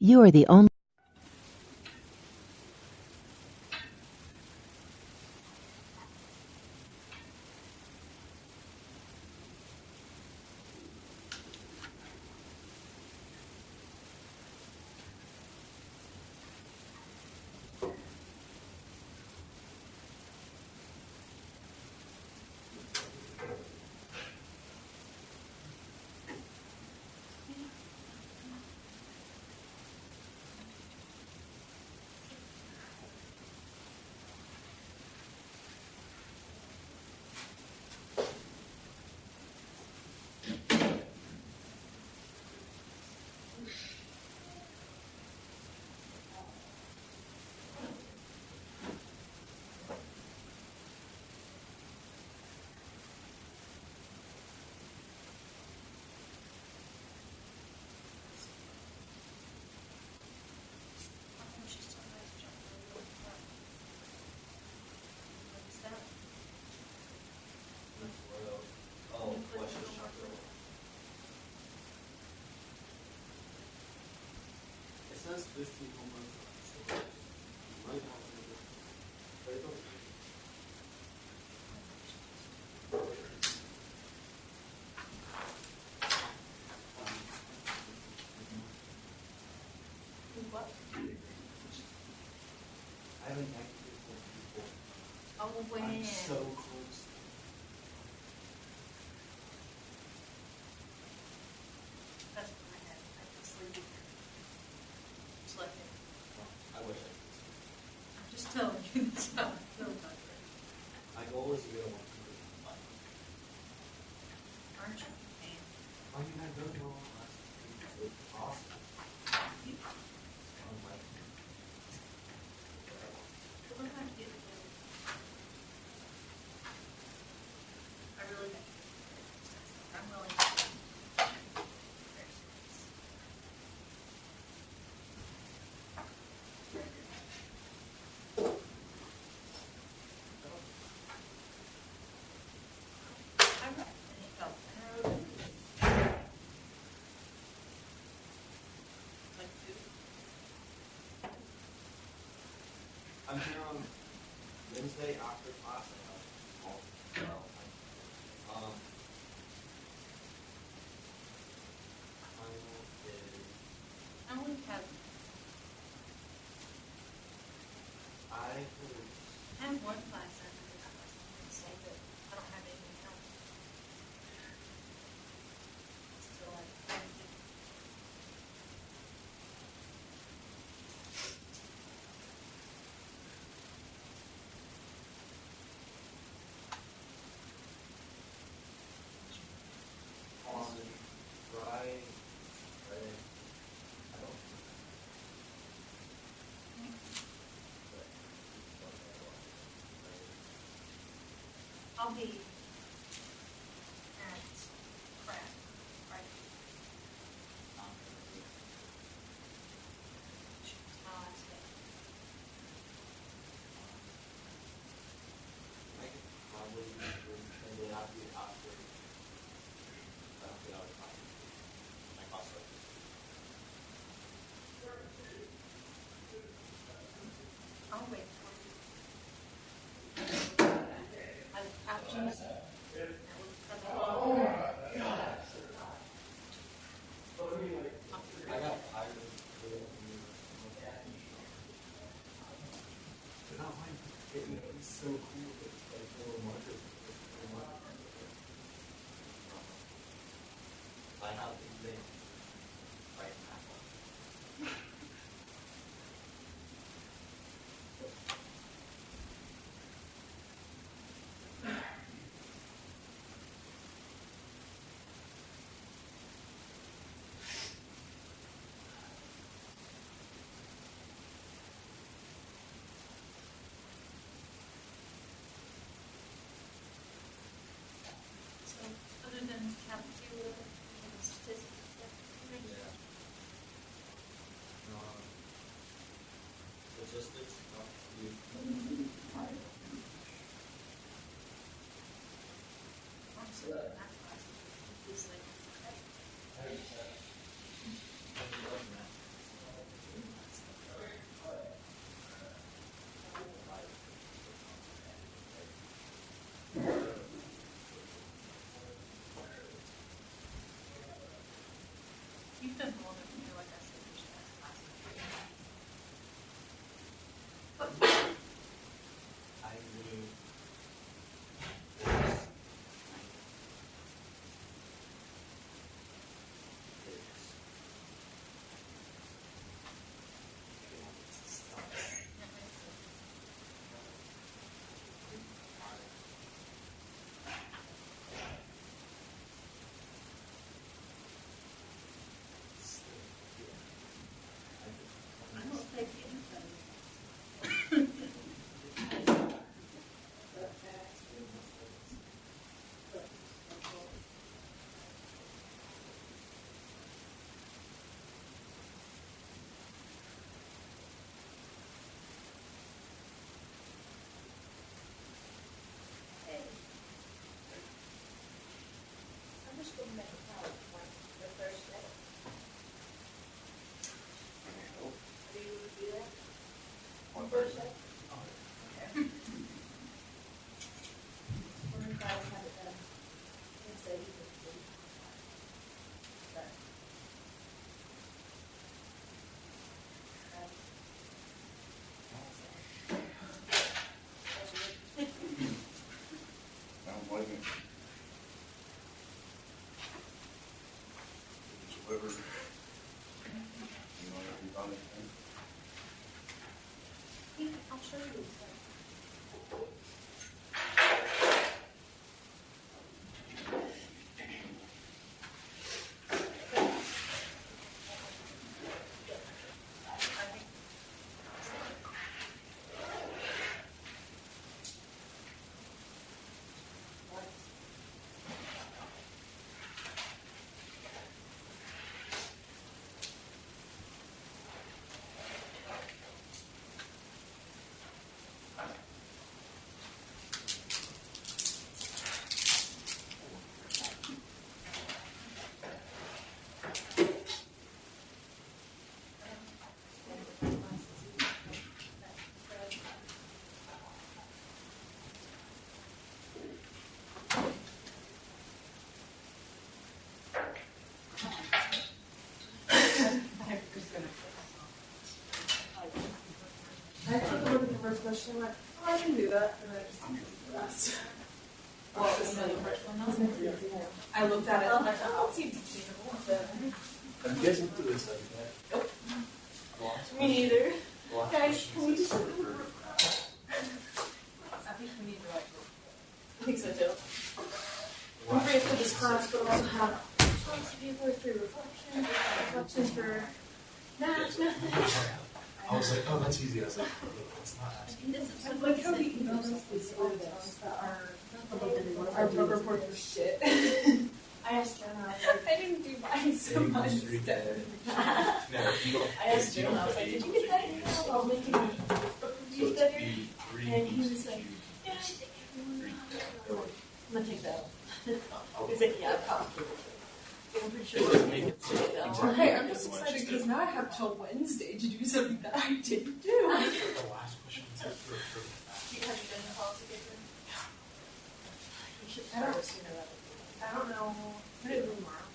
You are the only says 15 home runs, so you might want to do it. But it don't. What? I haven't acted for people. Oh, when? I'm so close. That's what I had. I could sleep. Just like it. I wish I could. I'm just telling you this how I feel about it. My goal is to get a 100. Aren't you? Man. I mean, I've done well last week. It's awesome. You I'm like, look how you get it. I really think I'm willing to. I'm right. And it felt like two. I'm here on Wednesday after class. I have all final is I only have I one class after this class. I'm going to say that I don't have anything else. So like, on Friday. I don't know. I'll be at crap, right? It's my last day. I could probably and then after I don't get out of time. My class starts. I'll wait for you. I have options. I got tired of it. Not mine. It's so cool. It's like little markers. I have exams right now. So, other than cafeteria and statistics, You've been older than me, like I said, there's last class. I knew I don't think anybody. Hey. I'm just going to make a call like the first day. Are you going to do that? On Thursday? Okay. Or if I have it done, and say you can do it. But. I don't blame you. Deliver. You know, every other thing. Yeah, I'll show you. I took a look at the first question and went, oh, I can do that, and I just did the rest. Well, the first one, I looked at it and I'm like, oh, it seems achievable. Have you guys looked at this stuff yet? Nope. Lost Me neither. Lost Guys, questions can we just for- look at for- I think we need to like. I think so too. I'm free for this class, but also have lots of people through reflections for math methods. I was like, oh, that's easy. I was like, it's not asking. I like how the emails basically that our program reports were shit. I asked Jenna, I was like, I didn't do mine so much. I asked Jenna, I was like, did you get that email about making reviews better? And he was like, yeah, I think everyone knows. I'm gonna take that. He's like, yeah, probably. I'm pretty sure it doesn't make it so though. Hey, I'm just excited because now I have till Wednesday to do something that I didn't do. The last question said for Have you done the policy paper? You should I don't- start sooner rather than later. I don't know. Put it in tomorrow.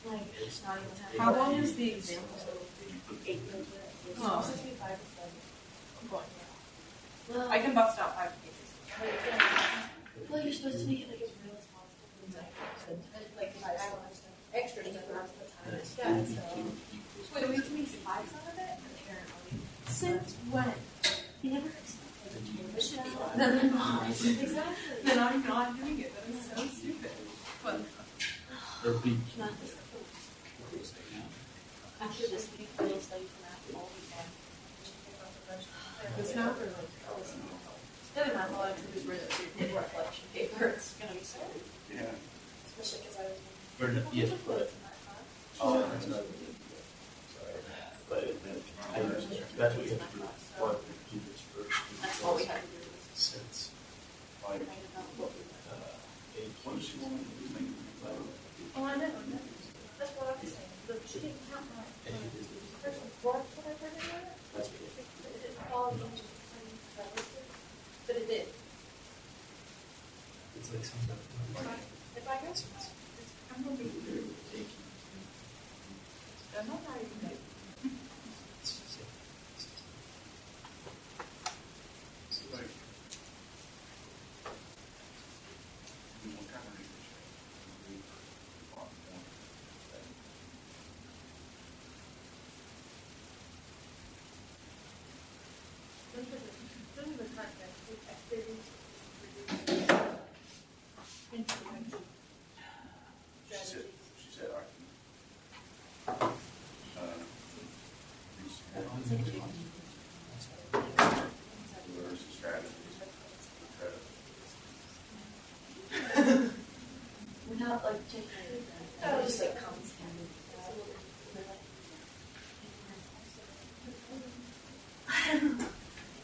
Like, It's not even happening. how long is the exam? 8 minutes. It's Oh. supposed to be 5 to 7. I'm going. Well, I can bust out 5 pages. well, you're supposed to make it like as real as possible. Like extra stuff around the time it's done. So Wait, we can make slides out of it? apparently, Since when? you never expected to change it. Then I'm not. Exactly. Then I'm not doing it. That is so stupid. But Not this close. After this week, we'll study for math all weekend. it's not really like The other math I'll actually just read it in reflection paper. It's gonna be so. Yeah. Especially because I was. Or no, yes, but- Oh, that's another thing. Sorry. But that's what you have to do. What do this first. That's all we had to do. Since like a plus one. Oh, I know. That's what I was saying. Look, she didn't count my first report that I printed on it. That's what It didn't fall into the listed, but it did. it's like something. If I go, I'm gonna be. Oh, just like comes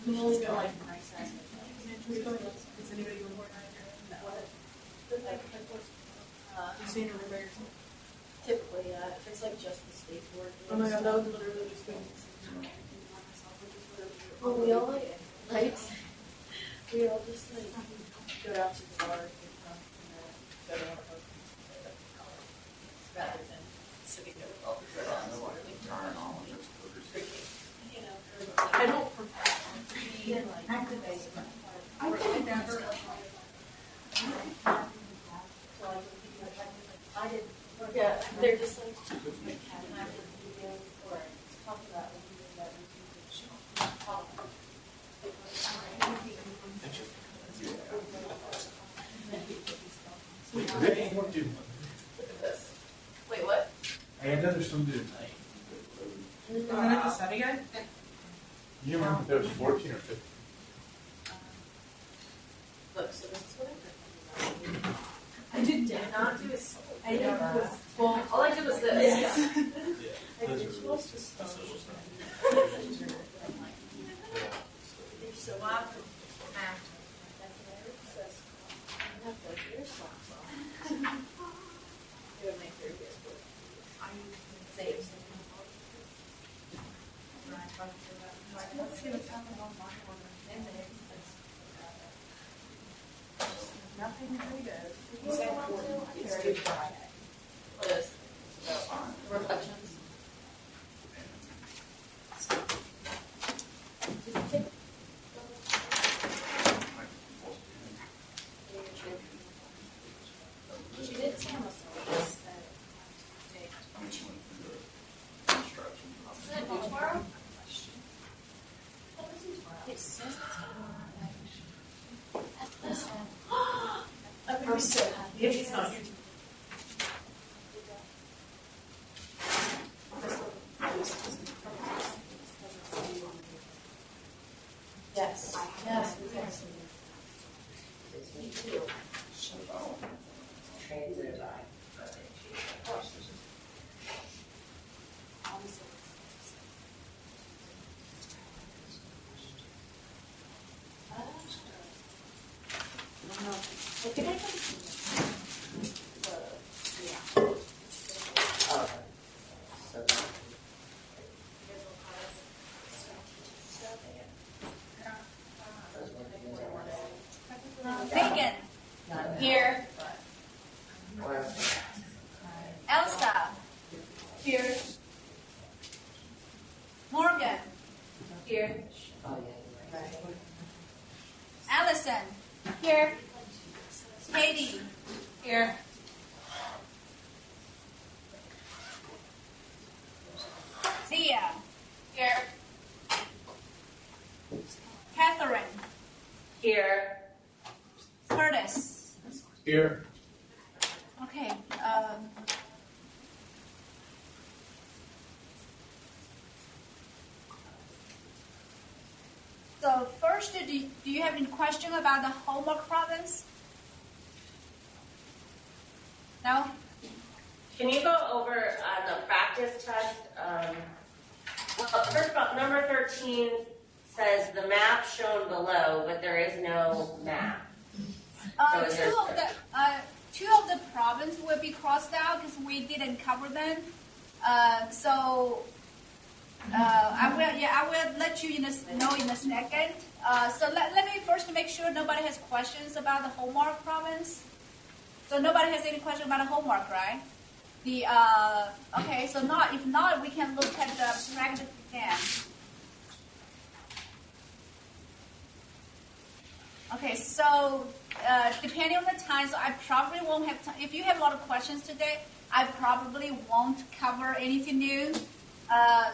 She's got like nice ass. Is anybody going for you seen her bears? typically, if it's like just the state board. Oh my god, that was literally just doing Well, we all like, we all just like go out to the bar and go to our house rather than sitting there with all the girls. You know, I don't prefer activate. I would never. I didn't. Yeah, they're just like or talk about that Wait, what? I had another some dude. Is that the study guy? You remember if there was 14 or 15? Look, so this is what I did. I did Not do a solo. I did well. All I did was this. Yeah. Like, Those you're are supposed to the stop. social stuff. You're so welcome. That's what Eric says. I'm not like your socks off. It would make your hair good. Save some. Let's see what's happening on my corner. Nothing really good. It's good Friday. What is? Reflections. She did say almost always that I mean, she went through the instructions. is that due tomorrow? It says I'm so happy. If it's not you. Yes. Yes. Yes. Me too. Transitive. Megan. Here. Elsa. Here. Morgan. Here. Allison. Here. Katie. Here. Thea. Here. Catherine. Here. Curtis. Here. Okay. So first, do you have any question about the homework problems? No? Can you go over the practice test? Well, first of all, number 13 says the map shown below, but there is no map. Two of the problems will be crossed out because we didn't cover them. I will let you know in a second. So let me first make sure nobody has questions about the homework problems. So nobody has any question about the homework, right? Okay. So if not, we can look at the practice again. Okay. So depending on the time, so I probably won't have time. If you have a lot of questions today, I probably won't cover anything new.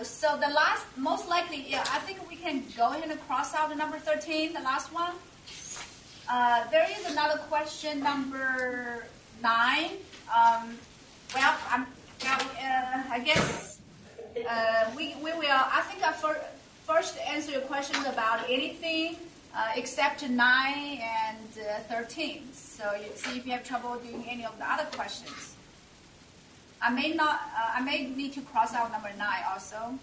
So the last, most likely, yeah, I think we can go ahead and cross out the number 13, the last one. There is another question, number 9. I guess we will. I think I first answer your questions about anything except 9 and 13. So you see if you have trouble doing any of the other questions. I may need to cross out number 9 also.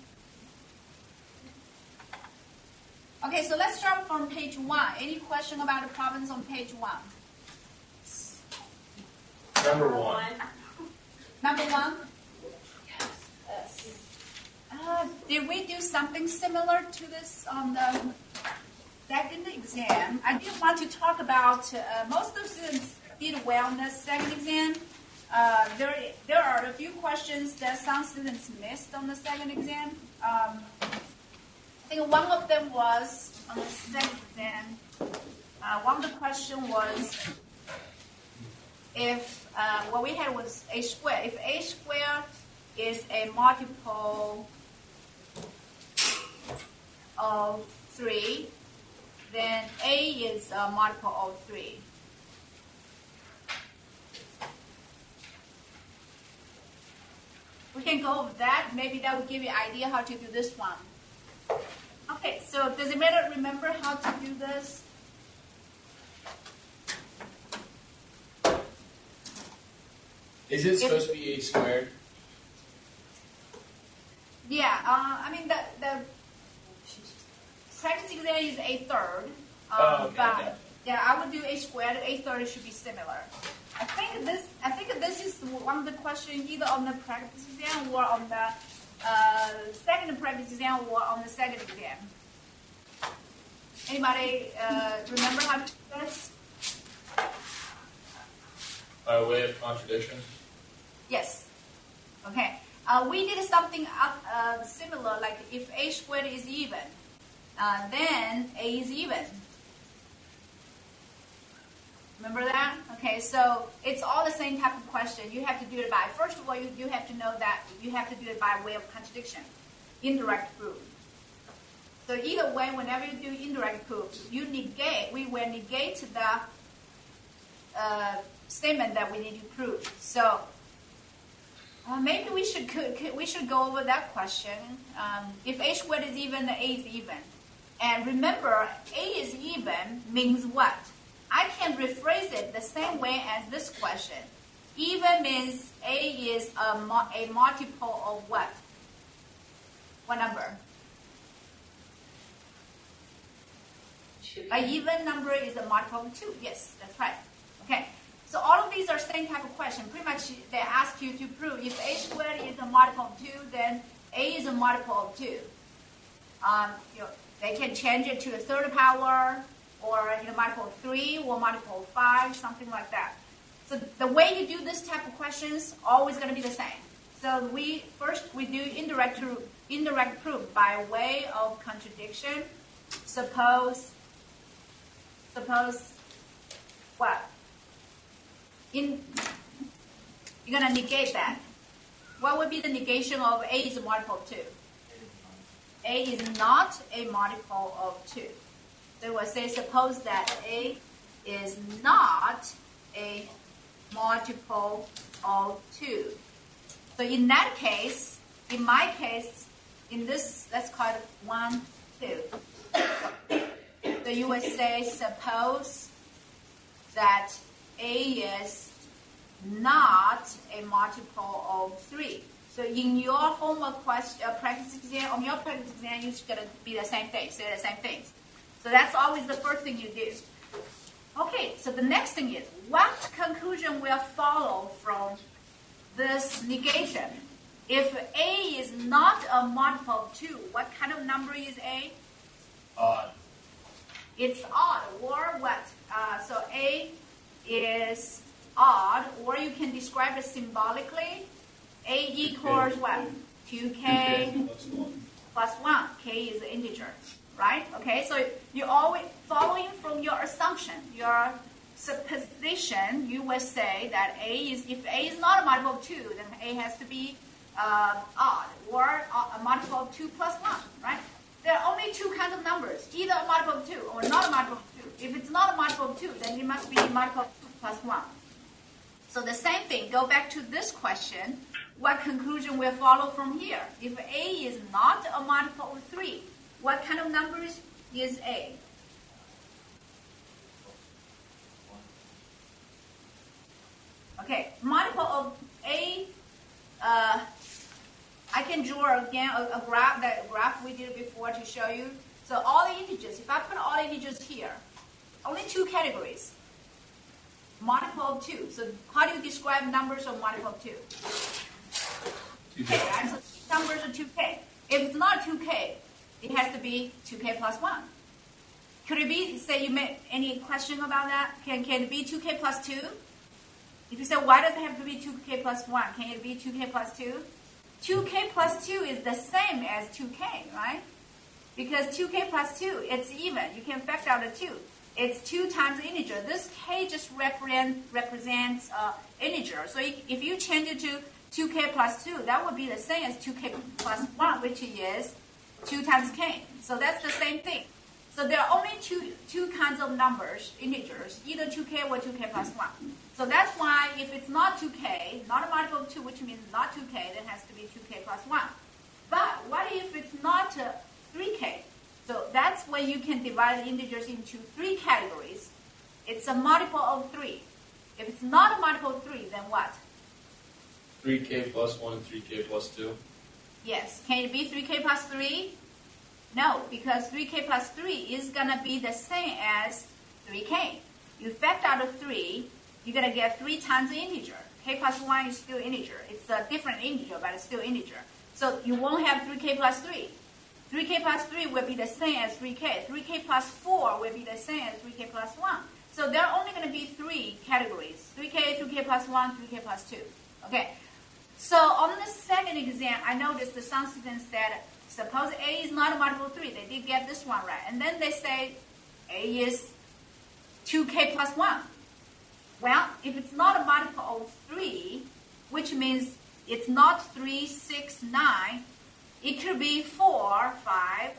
Okay, so let's start from page 1. Any question about the problems on page 1? Number 1. Number 1? Did we do something similar to this on the second exam? I did want to talk about, most of the students did well on the second exam. There are a few questions that some students missed on the second exam. I think one of them was on the second exam. One of the questions was if what we had was a square. If a square is a multiple of 3, then a is a multiple of 3. We can go over that. Maybe that will give you an idea how to do this one. Okay, so does it matter remember how to do this? Is it supposed to be a squared? Yeah, I mean the practice exam is a third. Okay, but okay. yeah, I would do a squared. A third should be similar. I think this is one of the questions either on the practice exam or on the second practice exam or on the second exam. Anybody remember how to do this? By way of contradiction? Yes. Okay. We did something similar, like if a squared is even, then a is even. Remember that? Okay, so it's all the same type of question. You have to do it by, first of all, you have to know that you have to do it by way of contradiction, indirect proof. So either way, whenever you do indirect proof, we will negate the statement that we need to prove. So maybe we should go over that question. If a squared is even, a is even. And remember, a is even means what? I can rephrase it the same way as this question. Even means a is a multiple of what? What number? An even number is a multiple of 2. Yes, that's right. Okay. So all of these are same type of question. Pretty much they ask you to prove if a squared is a multiple of 2, then a is a multiple of 2. They can change it to a third power, or multiple of 3, or multiple of 5, something like that. So the way you do this type of questions always going to be the same. So we do indirect proof by way of contradiction. Suppose what? You're going to negate that. What would be the negation of a is a multiple of 2? A is not a multiple of 2. So we'll say suppose that a is not a multiple of 2. So in that case, in my case, in this, let's call it 1, 2. So you would say suppose that a is not a multiple of 3. So in your homework practice exam, on your practice exam, you're going to be the same thing, say the same things. So that's always the first thing you do. Okay, so the next thing is, what conclusion will follow from this negation? If a is not a multiple of 2, what kind of number is a? Odd. It's odd, or what? So a is odd, or you can describe it symbolically. A equals what? 2k plus 1. K is an integer, right? Okay, so you always, following from your assumption, your supposition, you will say that if A is not a multiple of 2, then A has to be odd, or a multiple of 2 plus 1, right? There are only 2 kinds of numbers, either a multiple of 2 or not a multiple of 2. If it's not a multiple of 2, then it must be a multiple of 2 plus 1. So the same thing, go back to this question. What conclusion will follow from here? If A is not a multiple of 3, what kind of numbers is A? Okay, multiple of A I can draw again a graph, that graph we did before to show you. So all the integers, if I put all the integers here, only two categories. Multiple of 2. So how do you describe numbers of multiple of 2? 2K, right? So numbers are 2K. If it's not 2K, it has to be 2K plus 1. Could it be, say you made any question about that? Can it be 2K plus 2? If you say, why does it have to be 2K plus 1? Can it be 2K plus 2? 2K plus 2 is the same as 2K, right? Because 2K plus 2, it's even. You can factor out the 2. It's 2 times the integer. This K just represents integer. So if you change it to 2K plus 2, that would be the same as 2K plus 1, which is 2 times K. So that's the same thing. So there are only two kinds of numbers, integers, either 2K or 2K plus 1. So that's why if it's not 2K, not a multiple of 2, which means not 2K, then it has to be 2K plus 1. But what if it's not 3K? So that's when you can divide the integers into 3 categories. It's a multiple of 3. If it's not a multiple of 3, then what? 3K plus 1 and 3K plus 2? Yes. Can it be 3K plus 3? No, because 3K plus 3 is going to be the same as 3K. You factor out of 3, you're going to get 3 times the integer. K plus 1 is still integer. It's a different integer, but it's still integer. So you won't have 3K plus 3. 3K plus 3 will be the same as 3K. 3K plus 4 will be the same as 3K plus 1. So there are only going to be 3 categories. 3K, 3K plus 1, 3K plus 2. Okay. So on the second exam, I noticed that some students said, suppose A is not a multiple of 3. They did get this one right. And then they say A is 2K plus 1. Well, if it's not a multiple of 3, which means it's not 3, 6, 9, it could be 4, 5.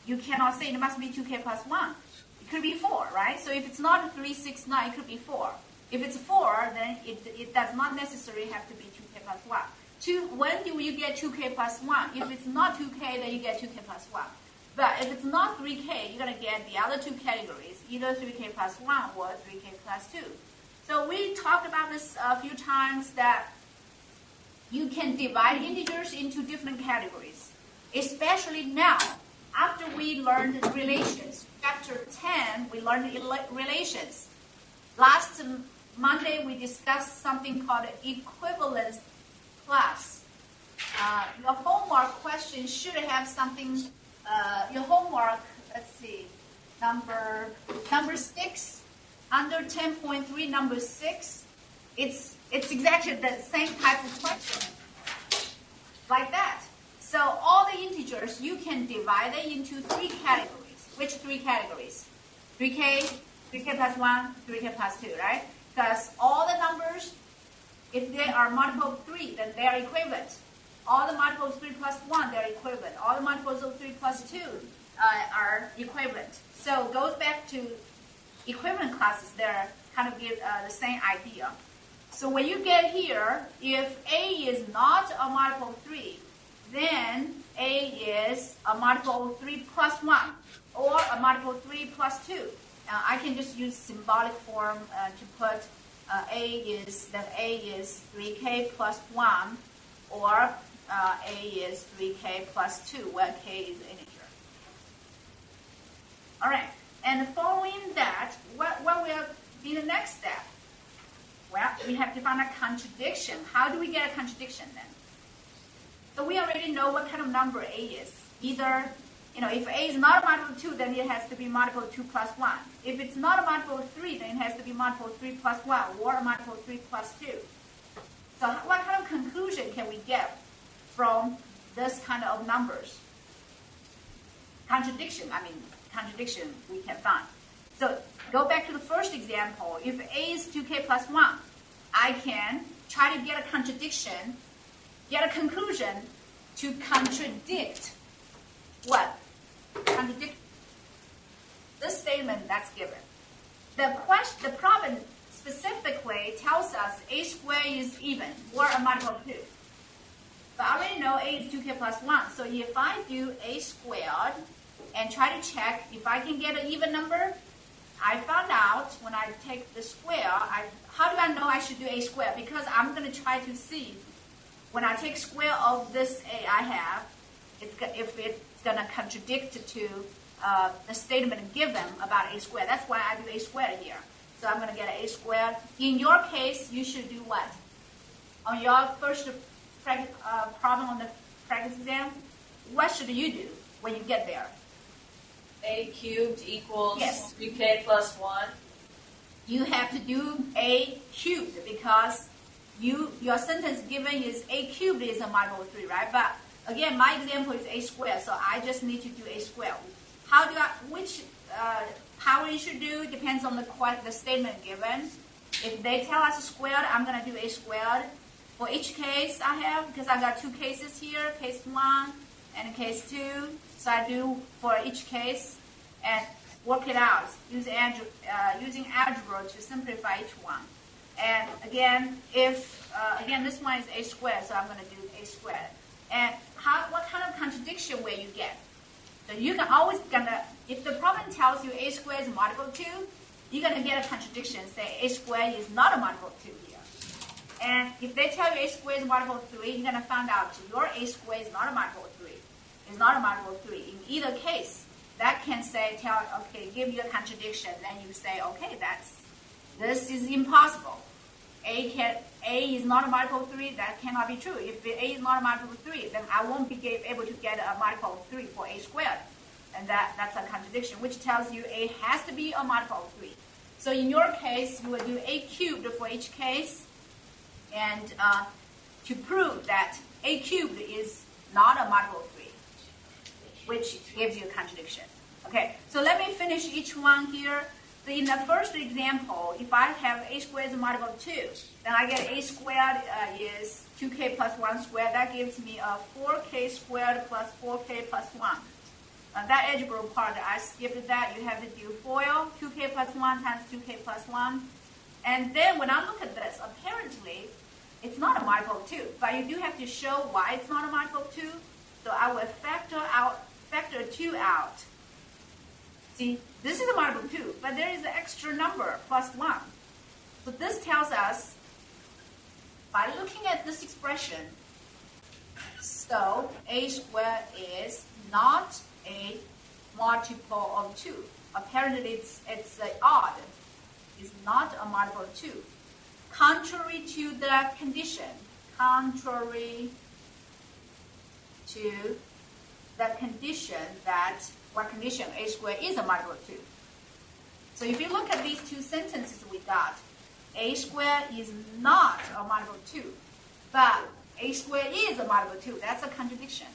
You cannot say it must be 2K plus 1. It could be 4, right? So if it's not 3, 6, 9, it could be 4. If it's 4, then it does not necessarily have to be 2K plus 1. When do you get 2K plus 1? If it's not 2K, then you get 2K plus 1. But if it's not 3K, you're going to get the other 2 categories, either 3K plus 1 or 3K plus 2. So we talked about this a few times, that you can divide integers into different categories, especially now, after we learned relations. Chapter 10, we learned relations. Last Monday, we discussed something called equivalence class. Your homework question should have something, your homework, let's see, number 6, under 10.3, number 6, it's exactly the same type of question, like that. So all the integers, you can divide it into 3 categories. Which 3 categories? 3K, 3K plus 1, 3K plus 2, right? Because all the numbers, if they are multiple of 3, then they are equivalent. All the multiples of 3 plus 1, they are equivalent. All the multiples of 3 plus 2 are equivalent. So it goes back to equivalent classes. They're kind of give the same idea. So when you get here, if A is not a multiple of 3, then A is a multiple of 3 plus 1, or a multiple of 3 plus 2. I can just use symbolic form to put A is 3K plus 1, or A is 3K plus 2, where K is an integer. All right, and following that, what will be the next step? Well, we have to find a contradiction. How do we get a contradiction then? So we already know what kind of number A is. Either, if A is not a multiple of 2, then it has to be multiple of 2 plus 1. If it's not a multiple of 3, then it has to be multiple of 3 plus 1, or a multiple of 3 plus 2. So what kind of conclusion can we get from this kind of numbers? Contradiction we can find. So go back to the first example. If A is 2K plus 1, I can try to get a contradiction, get a conclusion to contradict what? Contradict this statement that's given. The problem specifically tells us A squared is even, or a multiple of 2. But I already know A is 2K plus 1. So if I do A squared and try to check if I can get an even number, I found out when I take the square, how do I know I should do A squared? Because I'm going to try to see when I take square of this a I have, if it's going to contradict to the statement given about a squared, that's why I do a squared here. So I'm going to get a squared. In your case, you should do what? On your first problem on the practice exam, what should you do when you get there? A cubed equals Yes. 3k plus 1. You have to do a cubed because your sentence given is a cubed is a multiple of 3, right? But again, my example is a square, so I just need to do a square. Which power you should do depends on the statement given. If they tell us squared, I'm going to do a squared. For each case I have, because I've got two cases here, case 1 and case 2. So I do for each case and work it out using algebra to simplify each one. And again, again this one is a squared, so I'm going to do a squared. And what kind of contradiction will you get? So you can always if the problem tells you a squared is multiple of 2, you're going to get a contradiction, say a squared is not a multiple of 2 here. And if they tell you a squared is multiple of 3, you're going to find out your a squared is not a multiple of 3. It's not a multiple of 3. In either case, that can give you a contradiction. Then you say, okay, this is impossible. A is not a multiple of 3. That cannot be true. If a is not a multiple of 3, then I won't be able to get a multiple of 3 for a squared. And that's a contradiction, which tells you a has to be a multiple of 3. So in your case, you will do a cubed for each case. And to prove that a cubed is not a multiple of 3, which gives you a contradiction. Okay, so let me finish each one here. So in the first example, if I have a squared is a multiple of 2, then I get a squared is 2k plus 1 squared. That gives me a 4k squared plus 4k plus 1. That algebra part, I skipped that. You have to do FOIL, 2k plus 1 times 2k plus 1. And then when I look at this, apparently, it's not a multiple of 2. But you do have to show why it's not a multiple of 2. So I will factor 2 out. See, this is a multiple of 2, but there is an extra number, plus 1. So this tells us, by looking at this expression, so a squared is not a multiple of 2. Apparently it's odd. It's not a multiple of 2. Contrary to the condition, what condition a squared is a multiple of 2. So if you look at these two sentences we got, a squared is not a multiple of 2, but a squared is a multiple of 2. That's a contradiction.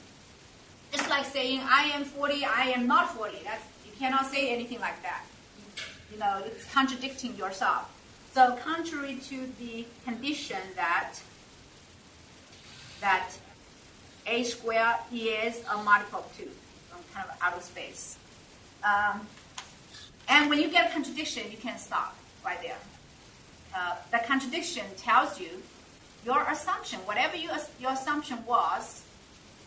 Just like saying I am 40, I am not 40. You cannot say anything like that. It's contradicting yourself. So contrary to the condition that a squared is a multiple of 2, kind of out of space. And when you get a contradiction, you can stop right there. The contradiction tells you your assumption, whatever your assumption was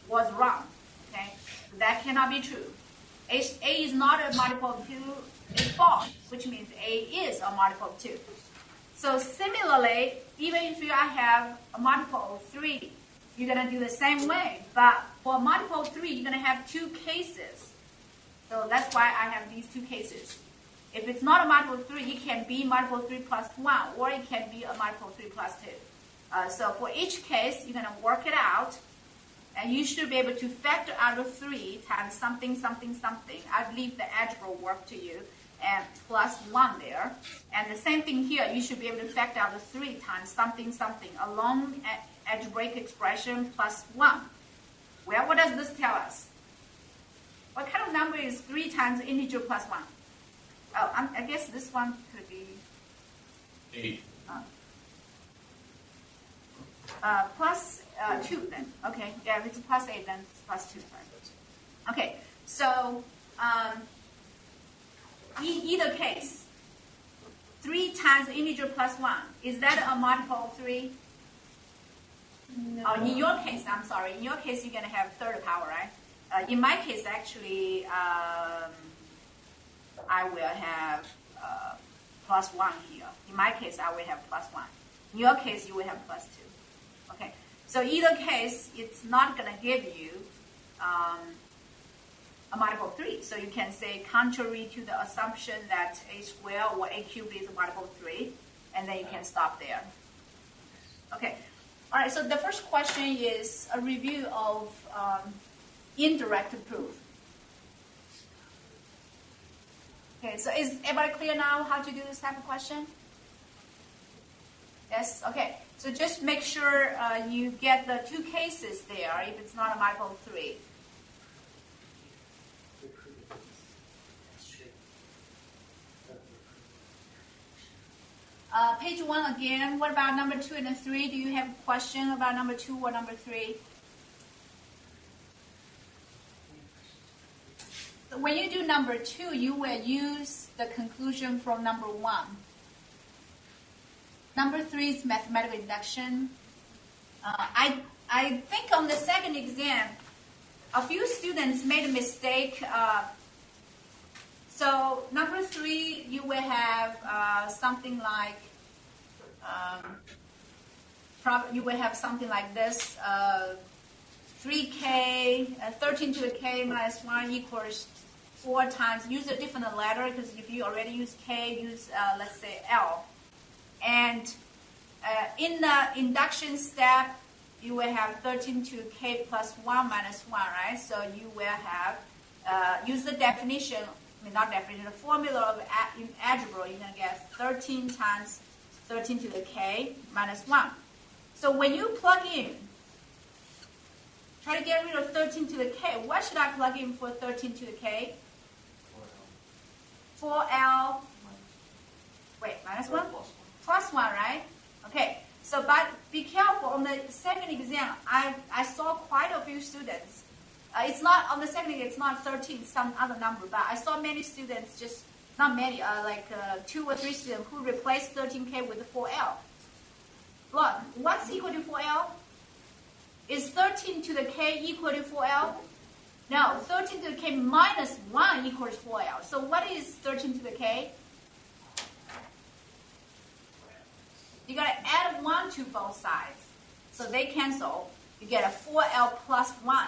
wrong. Okay, that cannot be true. A is not a multiple of 2 is false, which means A is a multiple of 2. So similarly, even if you have a multiple of 3, you're going to do the same way. But for a multiple of 3, you're going to have 2 cases. So that's why I have these 2 cases. If it's not a multiple of 3, it can be multiple of 3 plus 1, or it can be a multiple of 3 plus 2. So for each case, you're going to work it out. And you should be able to factor out of 3 times something, something, something. I leave the algebra work to you, and plus 1 there. And the same thing here, you should be able to factor out of 3 times something, something. A long algebraic expression plus 1. Well, what does this tell us? What kind of number is 3 times integer plus 1? Oh, I guess this one could be 8. Plus 2 then. Okay, yeah, if it's plus 8, then it's plus 2. Right? Okay, so either case, 3 times integer plus 1, is that a multiple of 3? No. Oh, in your case, I'm sorry, in your case, you're going to have third power, right? In my case, actually, I will have plus 1 here. In my case, I will have plus 1. In your case, you will have plus 2. Okay, So either case, it's not going to give you a multiple of 3. So you can say contrary to the assumption that a squared or a cubed is a multiple of 3, and then you can stop there. Okay. All right, so the first question is a review of indirect proof. Okay, so is everybody clear now how to do this type of question? Yes? Okay. So just make sure you get the 2 cases there if it's not a multiple of 3. Page 1 again. What about number 2 and 3? Do you have a question about number 2 or number 3? So when you do number 2, you will use the conclusion from number 1. Number 3 is mathematical induction. I think on the second exam, a few students made a mistake. So number 3, you will have something like you will have something like this: 3k 13 to the k minus 1 equals 4 times. Use a different letter because if you already use k, use let's say L. And in the induction step, you will have 13 to k plus 1 minus 1, right? So you will have use the definition. Not definition, the formula of in algebra, you're going to get 13 times 13 to the k minus 1. So when you plug in, try to get rid of 13 to the k. What should I plug in for 13 to the k? 4L, wait, minus 1? Plus 1, right? Okay, so but be careful. On the second exam, I saw quite a few students. It's not, on the second exam, it's not 13, some other number, but I saw many students, just, not many, like 2 or 3 students who replaced 13k with 4L. Look, what's equal to 4L? Is 13 to the k equal to 4L? No, 13 to the k minus 1 equals 4L. So what is 13 to the k? You got to add 1 to both sides. So they cancel. You get a 4L plus 1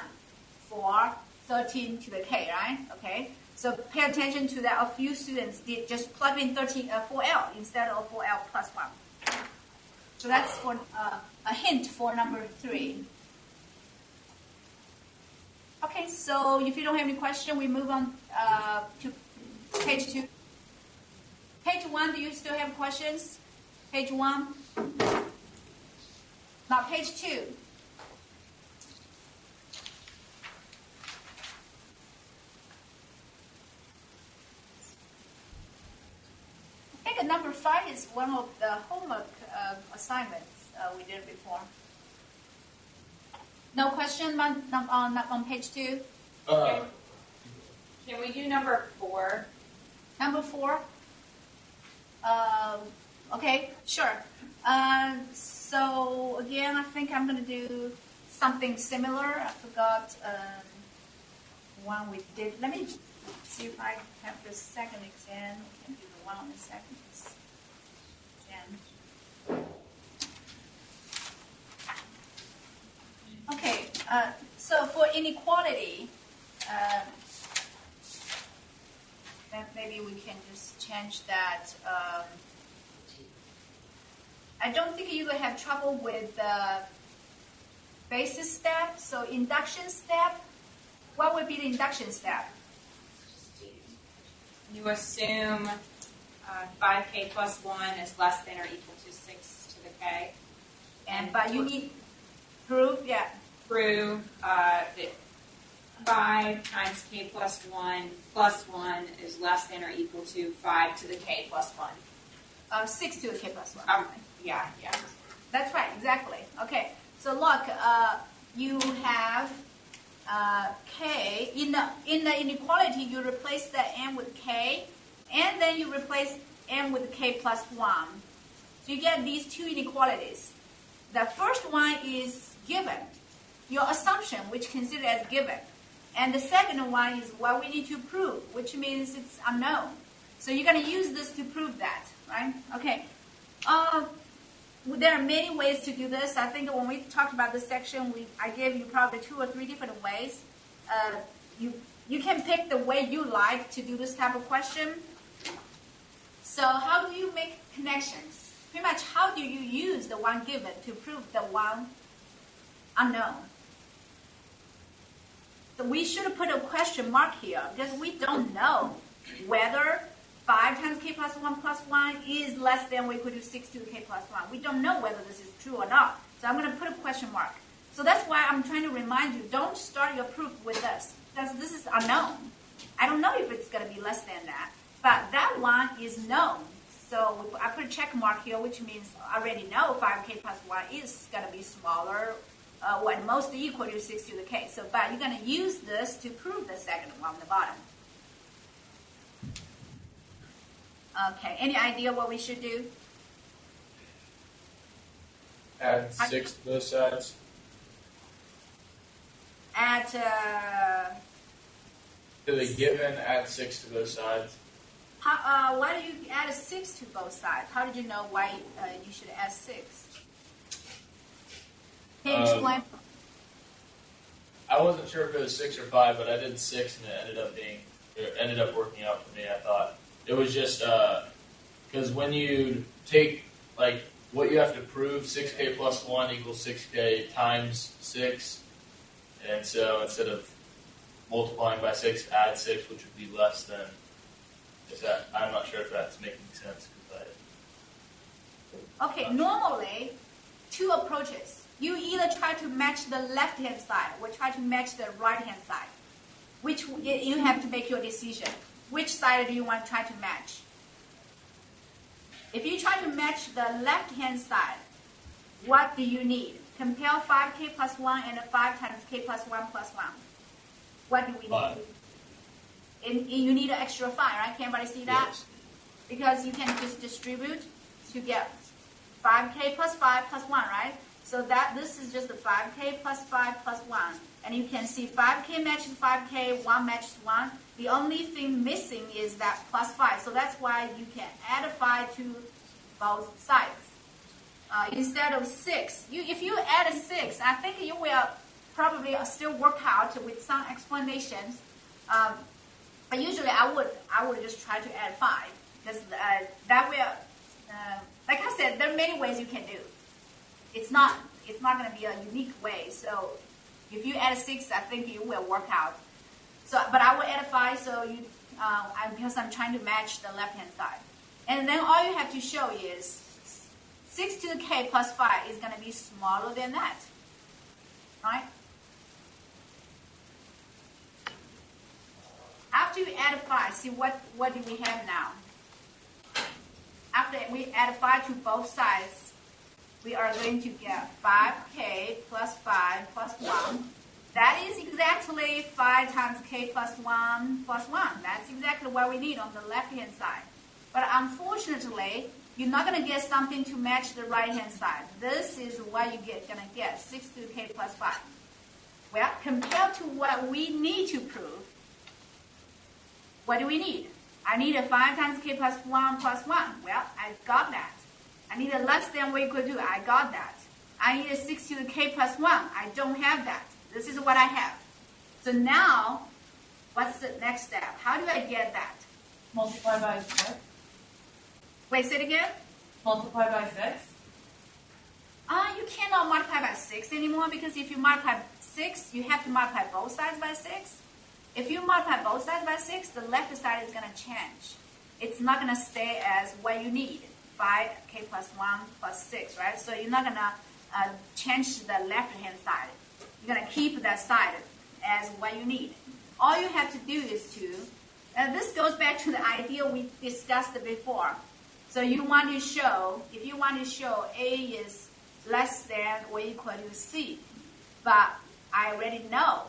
for 13 to the k, right? Okay. So pay attention to that. A few students did just plug in 4L instead of 4L plus 1. So that's for a hint for number 3. Okay, so if you don't have any question, we move on to page 2. Page 1, do you still have questions? Page 1? Now page 2. I think number 5 is one of the homework assignments we did before. No question on page 2? Can we do number 4? Number 4? Okay, sure. So again, I think I'm going to do something similar. I forgot one we did. Let me see if I have the second exam. We can do the one on the second exam. Okay, so for inequality, then maybe we can just change that. I don't think you will have trouble with the basis step. So induction step, what would be the induction step? You assume 5k plus 1 is less than or equal to 6 to the k. But you need proof, yeah. Prove that 5 times k plus 1 is less than or equal to 5 to the k plus 1. 6 to the k plus 1. Yeah. That's right, exactly. Okay, so look, you have k. In the inequality, you replace the m with k, and then you replace m with k plus 1. So you get these two inequalities. The first one is given, your assumption, which considered as given. And the second one is what we need to prove, which means it's unknown. So you're going to use this to prove that, right? Okay. there are many ways to do this. I think when we talked about this section, I gave you probably 2 or 3 different ways. You can pick the way you like to do this type of question. So how do you make connections? Pretty much, how do you use the one given to prove the one unknown? So we should put a question mark here because we don't know whether 5 times k plus 1 plus 1 is less than or equal to 6 to the k plus 1. We don't know whether this is true or not. So I'm going to put a question mark. So that's why I'm trying to remind you, don't start your proof with this, because this is unknown. I don't know if it's going to be less than that, but that one is known. So I put a check mark here, which means I already know 5k plus 1 is going to be smaller, or at most equal to 6 to the k. So, but you're going to use this to prove the second one on the bottom. Okay, any idea what we should do? Add 6 to both sides. Add, To the given, add 6 to both sides. why do you add a 6 to both sides? How did you know why you should add 6? Can you explain? I wasn't sure if it was 6 or 5, but I did 6, and it ended up working out for me. I thought it was just because when you take like what you have to prove, 6k plus 1 equals 6k times 6, and so instead of multiplying by 6, add 6, which would be less than. Is that? I'm not sure if that's making sense. Okay, normally 2 approaches. You either try to match the left-hand side or try to match the right-hand side. Which you have to make your decision. Which side do you want to try to match? If you try to match the left-hand side, what do you need? Compare 5k plus 1 and 5 times k plus 1 plus 1. What do we need? 5. And you need an extra 5, right? Can anybody see that? Yes. Because you can just distribute to get 5k plus 5 plus 1, right? So that this is just the 5k plus 5 plus 1. And you can see 5k matches 5k, 1 matches 1. The only thing missing is that plus 5. So that's why you can add a 5 to both sides. Instead of 6. If you add a 6, I think you will probably still work out with some explanations. But usually I would just try to add 5. Because that will, like I said, there are many ways you can do. It's not going to be a unique way. So if you add a 6, I think it will work out. So, but I will add a 5. So because I'm trying to match the left-hand side, and then all you have to show is 6 to the k plus 5 is going to be smaller than that, right? After you add a 5, see what do we have now? After we add a 5 to both sides, we are going to get 5k plus 5 plus 1. That is exactly 5 times k plus 1 plus 1. That's exactly what we need on the left-hand side. But unfortunately, you're not going to get something to match the right-hand side. This is what you're going to get, 6 to the k plus 5. Well, compared to what we need to prove, what do we need? I need a 5 times k plus 1 plus 1. Well, I got that. I need a less than or equal to. I got that. I need a 6 to the k plus 1. I don't have that. This is what I have. So now, what's the next step? How do I get that? Multiply by 6. Wait, say it again? Multiply by 6. You cannot multiply by 6 anymore because if you multiply 6, you have to multiply both sides by 6. If you multiply both sides by 6, the left side is going to change. It's not going to stay as what you need, 5k plus 1 plus 6, right? So you're not going to change the left-hand side. You're going to keep that side as what you need. All you have to do is to, this goes back to the idea we discussed before. So you want to show, if you want to show A is less than or equal to C, but I already know.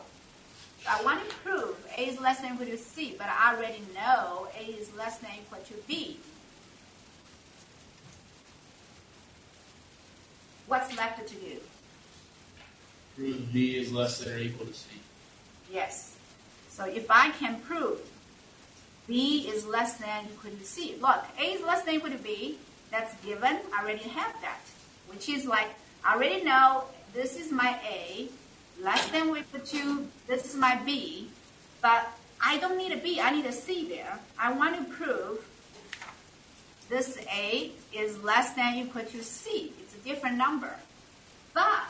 I want to prove A is less than or equal to C, but I already know A is less than or equal to B. What's left to do? Prove B is less than or equal to C. Yes. So if I can prove B is less than or equal to C. Look, A is less than or equal to B. That's given. I already have that. which is like, I already know this is my A, less than or equal to, this is my B, but I don't need a B, I need a C there. I want to prove this A is less than or equal to C. It's a different number. But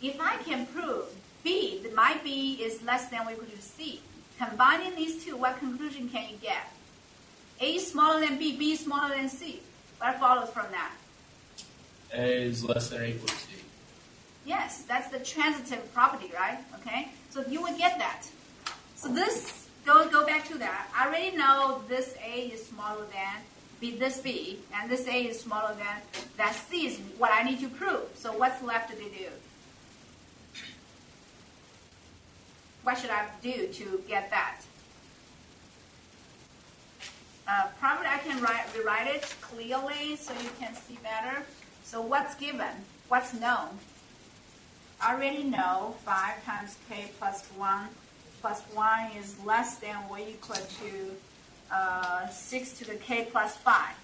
if I can prove B, that my B is less than or equal to C, combining these two, what conclusion can you get? A is smaller than B, B is smaller than C. What follows from that? A is less than or equal to C. Yes, that's the transitive property, right? Okay, so you will get that. So this, go back to that. I already know this A is smaller than this B, and this A is smaller than that C is what I need to prove. So what's left to do? What should I do to get that? Probably I can rewrite it clearly so you can see better. So what's given? What's known? I already know 5 times k plus 1 is less than or equal to 6 to the k plus 5.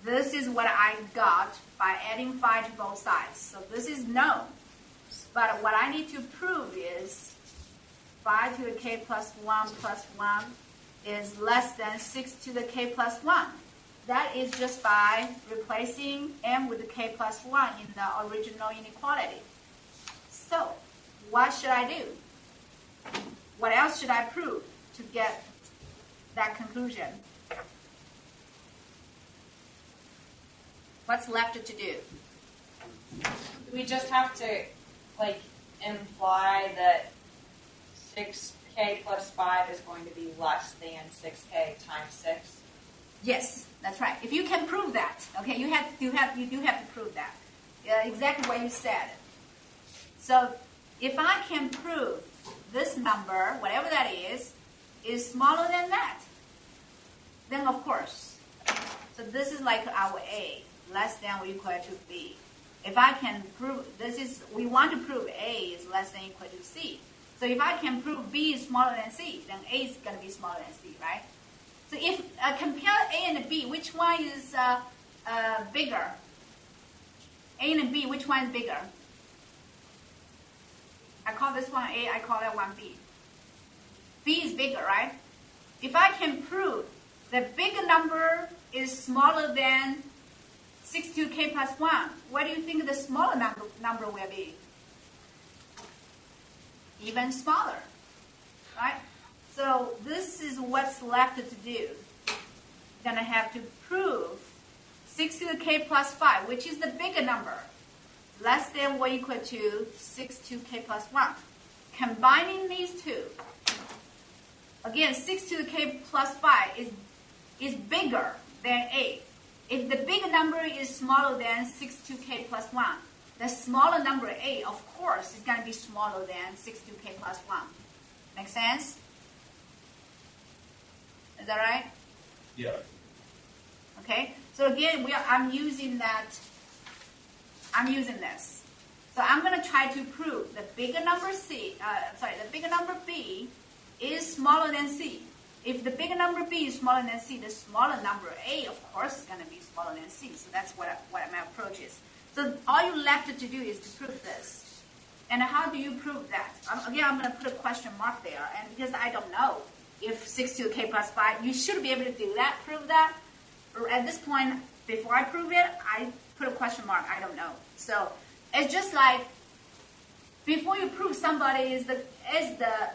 This is what I got by adding 5 to both sides. So this is known. But what I need to prove is 5 to the k plus 1 is less than 6 to the k plus 1. That is just by replacing m with the k plus 1 in the original inequality. So, what should I do? What else should I prove to get that conclusion? What's left to do? We just have to, imply that 6k plus 5 is going to be less than 6k times 6. Yes, that's right. If you can prove that, okay, you do have to prove that. Exactly what you said. So if I can prove this number, whatever that is smaller than that, then of course. So this is like our A, less than or equal to B. If I can prove, we want to prove A is less than or equal to C. So if I can prove B is smaller than C, then A is going to be smaller than C, right? So if compare A and B, which one is bigger? A and B, which one is bigger? I call this one A, I call that one B. B is bigger, right? If I can prove the bigger number is smaller than 6 to k plus 1, what do you think the smaller number will be? Even smaller, right? So this is what's left to do. You're going to have to prove 6 to the k plus 5, which is the bigger number, less than or equal to 6 to k plus 1. Combining these two, again, 6 to the k plus 5 is bigger than A. If the bigger number is smaller than 6 to k plus 1, the smaller number A, of course, is going to be smaller than 6 to k plus 1. Make sense? Is that right? Yeah. Okay. So again, I'm using this. So I'm going to try to prove the bigger number the bigger number B is smaller than C. If the bigger number B is smaller than C, the smaller number A, of course, is going to be smaller than C. So that's what my approach is. So all you left to do is to prove this. And how do you prove that? Again, I'm going to put a question mark there, and because I don't know if 6 to the k plus 5, you should be able to do that, prove that. Or at this point, before I prove it, I put a question mark. I don't know. So it's just like before you prove somebody is the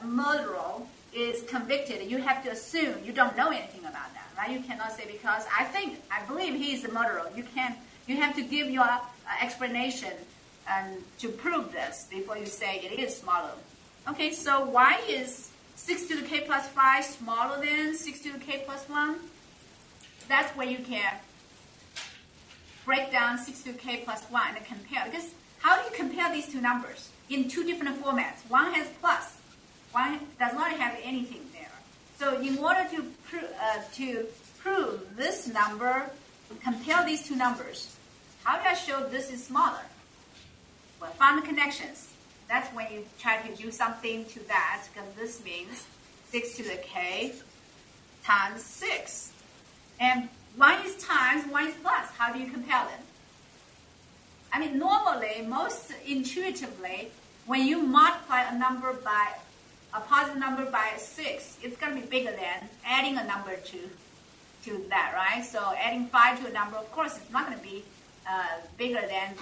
murderer is convicted, you have to assume you don't know anything about that, right? You cannot say because I believe he is the murderer. You have to give your explanation to prove this before you say it is smaller. Okay, so why is 6 to the k plus 5 smaller than 6 to the k plus 1? That's where you can break down 6 to the k plus 1 and compare. Because how do you compare these two numbers in two different formats? One has plus. One does not have anything there. So in order to prove this number, compare these two numbers, how do I show this is smaller? Well, find the connections. That's when you try to do something to that, because this means 6 to the k times 6. And one is times, one is plus. How do you compare them? I mean, normally, most intuitively, when you multiply a number by a positive number by 6, it's going to be bigger than adding a number to that, right? So adding 5 to a number, of course, it's not going to be bigger than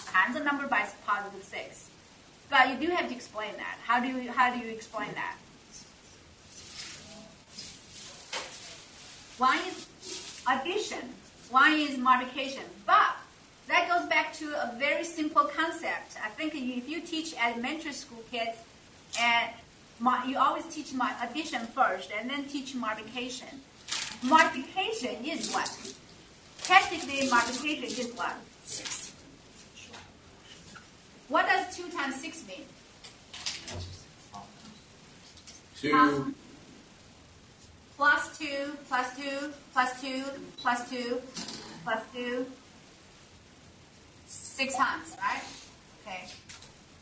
times a number by positive 6. But you do have to explain that. How do you explain that? One is addition, one is multiplication. But that goes back to a very simple concept. I think if you teach elementary school kids, and you always teach addition first, and then teach multiplication. Multiplication is what? Technically, multiplication is what? 6. What does 2 times 6 mean? 2 plus 2, plus 2, plus 2, plus 2, plus 2. 6 times, right? Okay.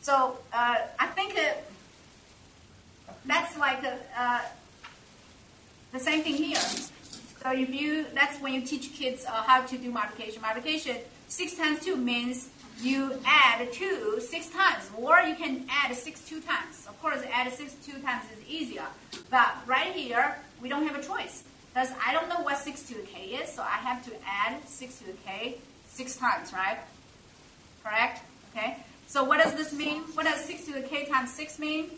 So I think that's like the same thing here. So that's when you teach kids how to do multiplication. Multiplication, 6 times 2 means you add 2 6 times, or you can add 6 2 times. Of course, add 6 2 times is easier. But right here, we don't have a choice. Because I don't know what 6 to the k is, so I have to add 6 to the k 6 times, right? Correct? Okay. So what does this mean? What does 6 to the k times 6 mean?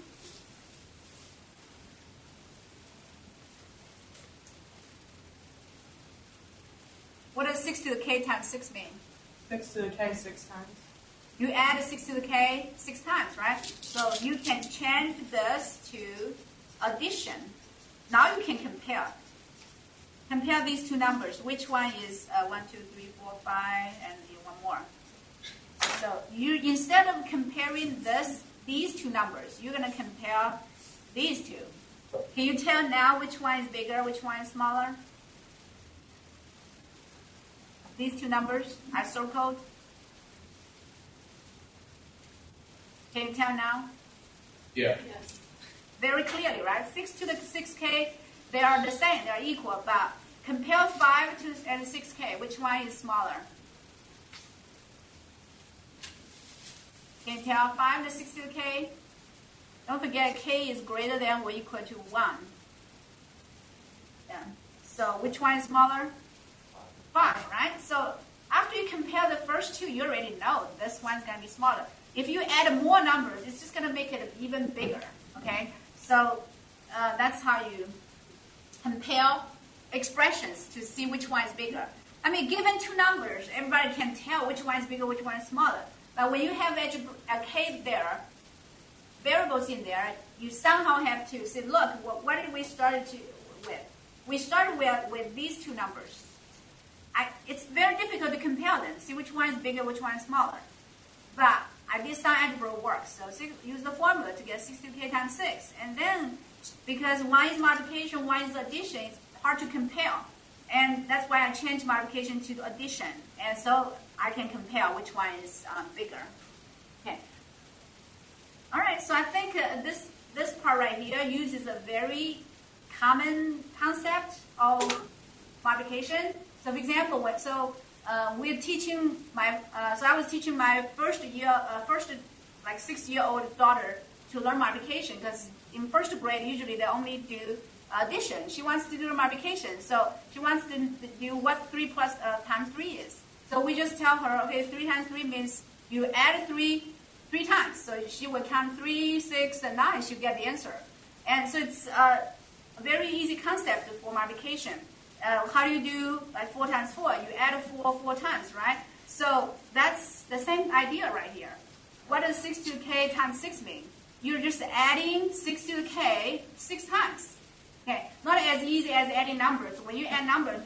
What does 6 to the k times 6 mean? 6 to the k 6 times. You add 6 to the k 6 times, right? So you can change this to addition. Now you can compare. Compare these two numbers. Which one is 1, 2, 3, 4, 5, and one more? So you, instead of comparing these two numbers, you're going to compare these two. Can you tell now which one is bigger, which one is smaller? These two numbers I circled. Can you tell now? Yeah. Yes. Very clearly, right? 6 to the 6k, they are the same, they are equal, but compare 5 to and 6k, which one is smaller? Can you tell 5 to 6 to the k? Don't forget k is greater than or equal to 1. Yeah. So which one is smaller? 5, right? So after you compare the first two, you already know this one's going to be smaller. If you add more numbers, it's just going to make it even bigger, okay? So that's how you compare expressions to see which one is bigger. I mean, given two numbers, everybody can tell which one is bigger, which one is smaller. But when you have a k there, variables in there, you somehow have to say, look, what did we start with? We started with these two numbers. It's very difficult to compare them, see which one is bigger, which one is smaller. But I did some algebra work, so use the formula to get 62k times 6. And then, because one is multiplication, one is addition, it's hard to compare. And that's why I changed multiplication to addition. And so I can compare which one is bigger. Okay. All right, so I think this part right here uses a very common concept of multiplication. So for example, we're teaching I was teaching my first 6-year-old daughter to learn multiplication, because in first grade usually they only do addition. She wants to do multiplication, so she wants to do what 3 plus times 3 is. So we just tell her, okay, 3 times 3 means you add 3 times. So she will count 3, 6, and 9. She'll get the answer. And so it's a very easy concept for multiplication. How do you do like 4 times 4? You add 4 times, right? So that's the same idea right here. What does 6 to the k times 6 mean? You're just adding 6 to the k 6 times. Okay, not as easy as adding numbers. When you add numbers,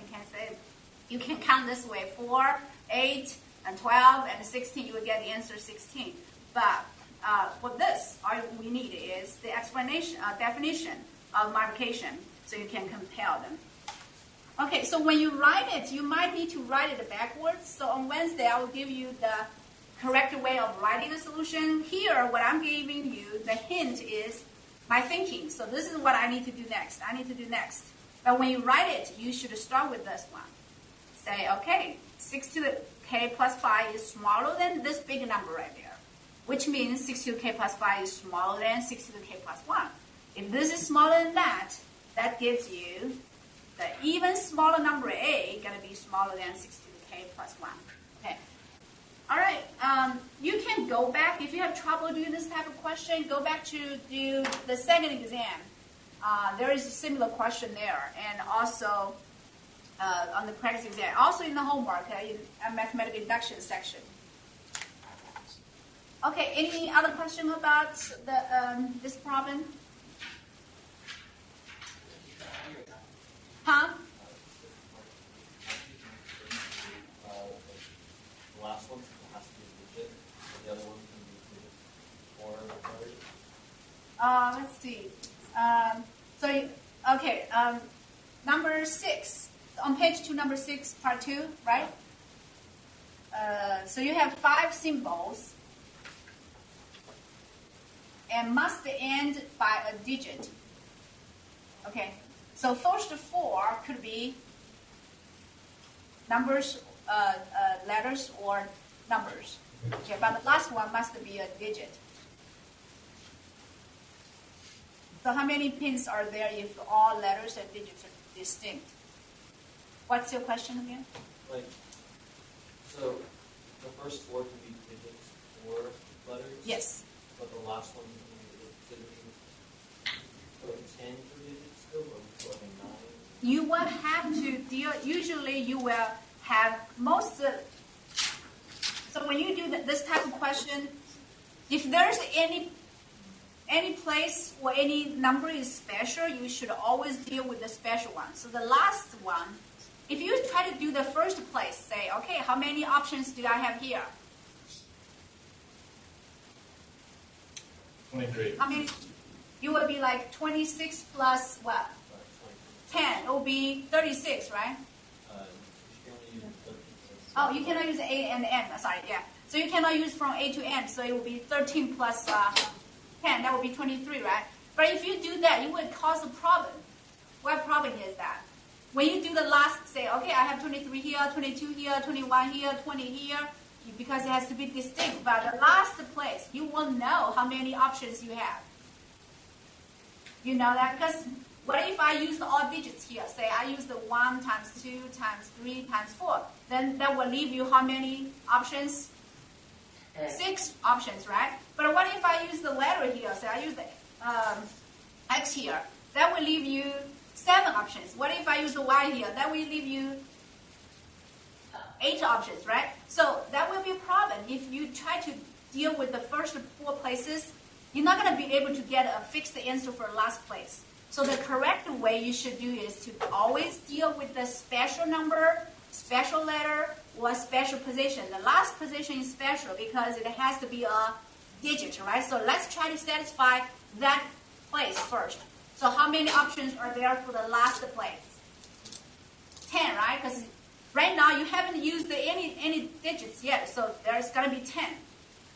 you can count this way: 4, 8, and 12, and 16. You will get the answer 16. But for this, all we need is the definition of multiplication, so you can compare them. Okay, so when you write it, you might need to write it backwards. So on Wednesday, I will give you the correct way of writing the solution. Here, what I'm giving you, the hint is my thinking. So this is what I need to do next. But when you write it, you should start with this one. Say, okay, k plus 5 is smaller than this big number right there, which means 62k plus 5 is smaller than 62k plus 1. If this is smaller than that, that gives you the even smaller number A going to be smaller than 62k plus 1. Okay. All right. You can go back, if you have trouble doing this type of question, go back to do the second exam. There is a similar question there, and also on the practice exam, also in the homework, in a mathematical induction section. Okay, any other question about the this problem? Huh? The last one has to be a digit, the other one can be digit or letters. Let's see. Number 6. On page 2, number 6, part 2, right? So you have 5 symbols and must end by a digit. Okay. So first 4 could be numbers, letters, or numbers. Okay, but the last one must be a digit. So how many pins are there if all letters and digits are distinct? What's your question again? So the first 4 can be digits or letters? Yes. But the last one can be 10 for digits still, or we 9? You will have to deal, usually you will have most, so when you do this type of question, if there's any place or any number is special, you should always deal with the special one. So the last one, if you try to do the first place, say, okay, how many options do I have here? 23. How many? You will be like 26 plus what? 10. It will be 36, right? Oh, you cannot use A and N. Sorry, yeah. So you cannot use from A to N. So it will be 13 plus 10. That will be 23, right? But if you do that, you will cause a problem. What problem is that? When you do the last, say, okay, I have 23 here, 22 here, 21 here, 20 here, because it has to be distinct. But the last place, you won't know how many options you have. You know that? Because what if I use all digits here? Say I use the 1 times 2 times 3 times 4. Then that will leave you how many options? 6 options, right? But what if I use the letter here? Say I use the X here. That will leave you 7 options. What if I use the Y here? That will leave you 8 options, right? So that will be a problem. If you try to deal with the first 4 places, you're not going to be able to get a fixed answer for last place. So the correct way you should do is to always deal with the special number, special letter, or special position. The last position is special because it has to be a digit, right? So let's try to satisfy that place first. So how many options are there for the last place? 10, right? Because right now you haven't used any digits yet, so there's going to be 10.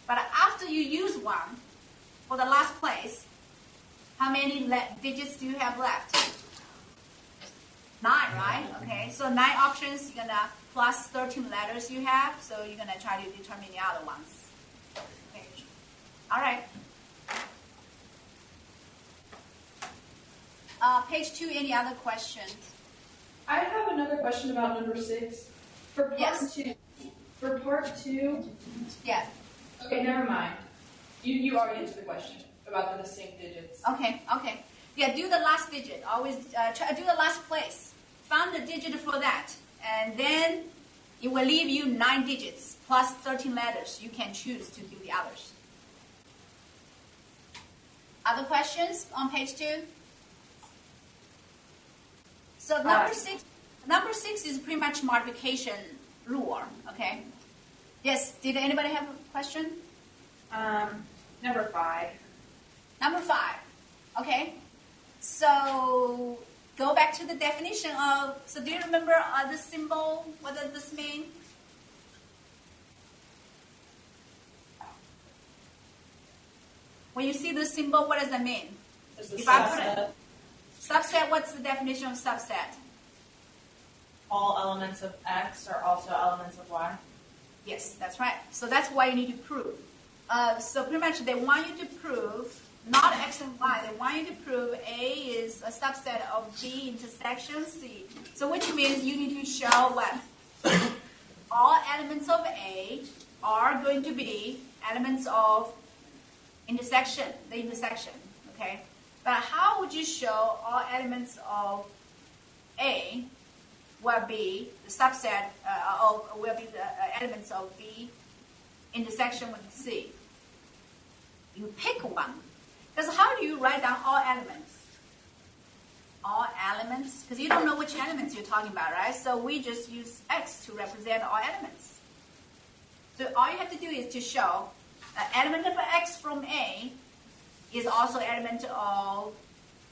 But after you use one for the last place, how many digits do you have left? 9, right? Okay, so 9 options, you're going to plus 13 letters you have, so you're going to try to determine the other ones. Okay. All right. Page 2, any other questions? I have another question about number 6. For part Yes. 2. For part 2. Yeah. Okay, never mind. You already answered the question about the distinct digits. Okay. Yeah, do the last digit. Always try do the last place. Find the digit for that, and then it will leave you 9 digits plus 13 letters. You can choose to do the others. Other questions on page 2? So number 6 is pretty much multiplication rule. Okay. Yes. Did anybody have a question? Number 5. Number 5. Okay. So go back to the definition of. So do you remember the symbol? What does this mean? When you see the symbol, what does that mean? If I put it subset, what's the definition of subset? All elements of X are also elements of Y. Yes, that's right. So that's why you need to prove. So pretty much they want you to prove, not X and Y, they want you to prove A is a subset of B intersection C. So which means you need to show what? All elements of A are going to be elements of the intersection, okay? But how would you show all elements of A will be the subset will be the elements of B intersection with C? You pick one. Because how do you write down all elements? All elements? Because you don't know which elements you're talking about, right? So we just use X to represent all elements. So all you have to do is to show an element of X from A is also element of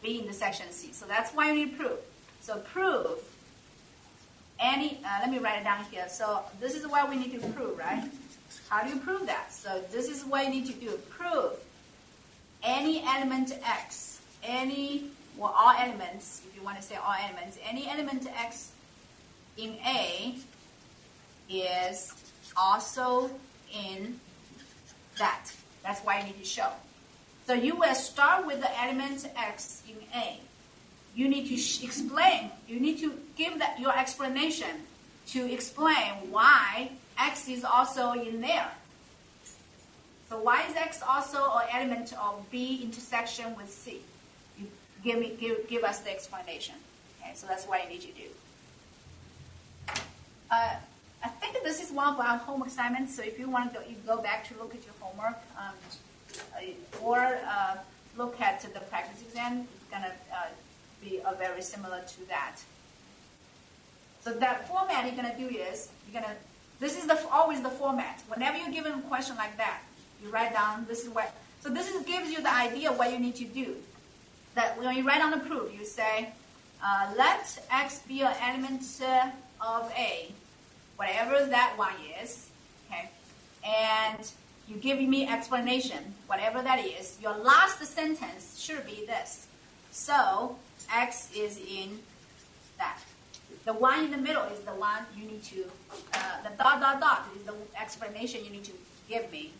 B intersection C. So that's why you need to prove. So prove any, let me write it down here. So this is what we need to prove, right? How do you prove that? So this is what you need to do. Prove any element X, all elements, if you want to say all elements, any element X in A is also in that. That's why you need to show. So you will start with the element X in A. You need to explain. You need to give your explanation to explain why X is also in there. So why is X also an element of B intersection with C? You give us the explanation. Okay, so that's what you need to do. I think this is one of our homework assignments. So if you want to go back to look at your homework, or look at the practice exam, it's gonna be very similar to that. So that format you're gonna do is this is always the format. Whenever you're given a question like that, you write down this is what. So this gives you the idea of what you need to do. That when you write on the proof, you say, let X be an element of A, whatever that one is, okay, and you give me explanation, whatever that is. Your last sentence should be this. So X is in that. The one in the middle is the one you need to, the dot, dot, dot is the explanation you need to give me.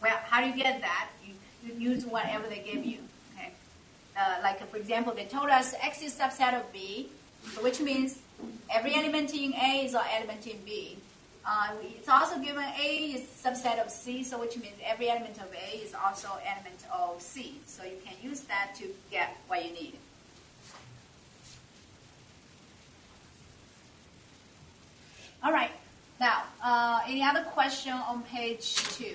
Well, how do you get that? You use whatever they give you. Okay. Like for example, they told us X is subset of B, which means every element in A is an element in B. It's also given A is subset of C, so which means every element of A is also element of C. So you can use that to get what you need. All right. Now, any other question on page 2?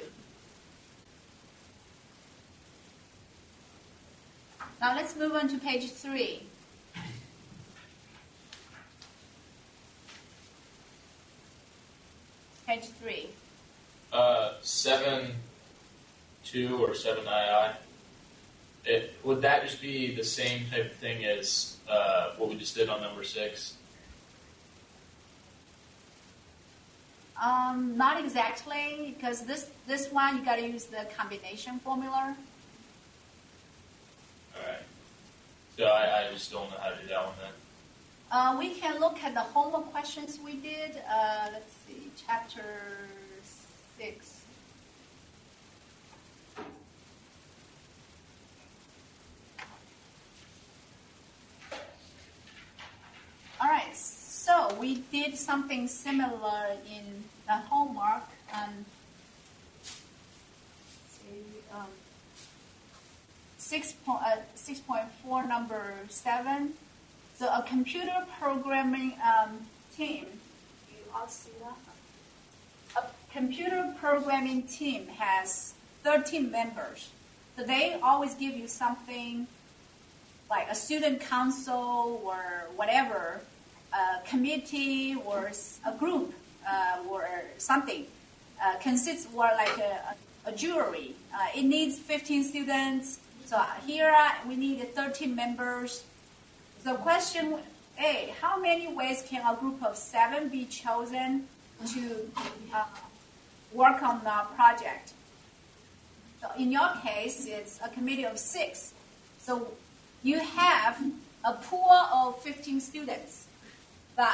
Now let's move on to page 3. Page 3. 7.2 or 7II. Would that just be the same type of thing as what we just did on number 6? Not exactly, because this one you got to use the combination formula. All right. So I just don't know how to do that one then. We can look at the homework questions we did. Let's see, chapter 6. All right, so we did something similar in the homework. 6.4, number 7. So a computer programming team. You all see that? A computer programming team has 13 members. So they always give you something like a student council or whatever, a committee or a group or something. Consists more like a jury. It needs 15 students. So here we need 13 members. So question A, how many ways can a group of 7 be chosen to work on the project? So in your case, it's a committee of 6. So you have a pool of 15 students, but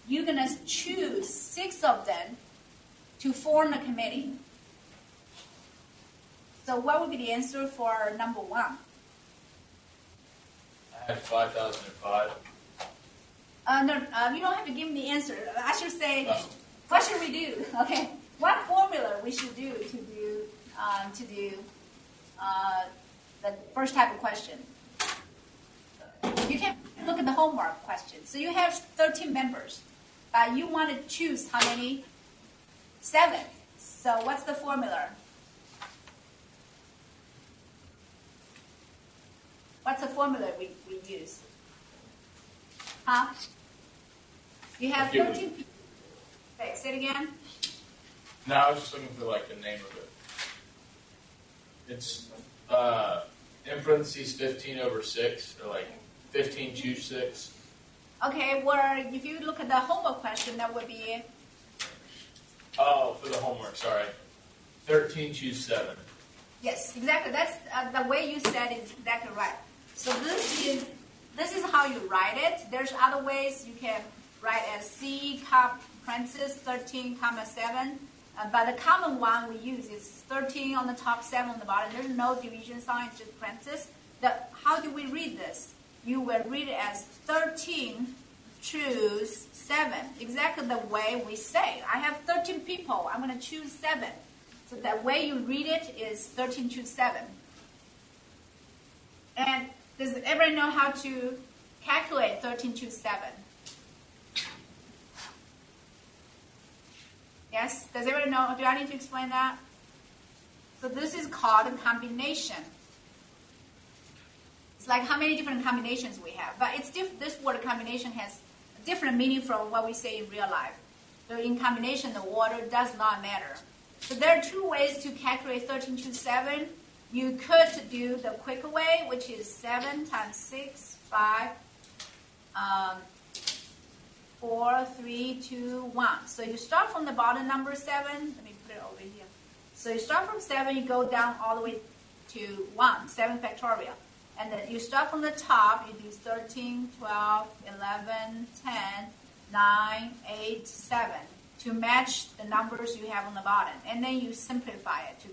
you're going to choose 6 of them to form a committee. So what would be the answer for number 1? I had 5,005. No, you don't have to give me the answer. I should say, Oh. what should we do? Okay, what formula we should do to do the first type of question? You can look at the homework question. So you have 13 members. You want to choose how many? 7. So what's the formula? What's the formula we use? Huh? You have 13 people. Okay, say it again. No, I was just looking for like the name of it. It's in parentheses 15 over 6, or like 15 choose 6. Okay, where if you look at the homework question, that would be Oh, for the homework, sorry. 13 choose 7. yes, exactly. That's the way you said is exactly right. So this is how you write it. There's other ways you can write as C parentheses 13 comma 7. But the common one we use is 13 on the top, 7 on the bottom. There's no division sign, it's just parentheses. How do we read this? You will read it as 13 choose 7. Exactly the way we say. I have 13 people. I'm going to choose 7. So the way you read it is 13 choose 7. And does everyone know how to calculate 13 choose 7? Yes? Does everyone know? Do I need to explain that? So this is called a combination. It's like how many different combinations we have. But it's this word combination has a different meaning from what we say in real life. So in combination, the order does not matter. So there are 2 ways to calculate 13 choose 7. You could do the quicker way, which is 7 times 6, 5, 4, 3, 2, 1. So you start from the bottom number 7. Let me put it over here. So you start from 7, you go down all the way to 1, 7 factorial. And then you start from the top, you do 13, 12, 11, 10, 9, 8, 7 to match the numbers you have on the bottom. And then you simplify it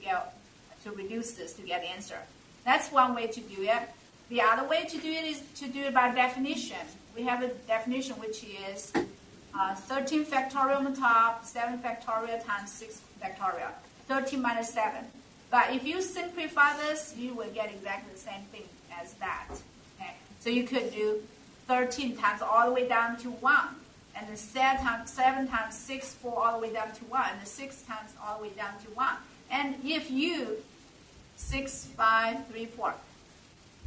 to reduce this to get the answer. That's one way to do it. The other way to do it is to do it by definition. We have a definition which is 13 factorial on the top, 7 factorial times 6 factorial. 13 minus 7. But if you simplify this, you will get exactly the same thing as that. Okay? So you could do 13 times all the way down to 1. And then 7 times 6, 4 all the way down to 1. And then 6 times all the way down to 1. And if you, 6, 5, 3, 4.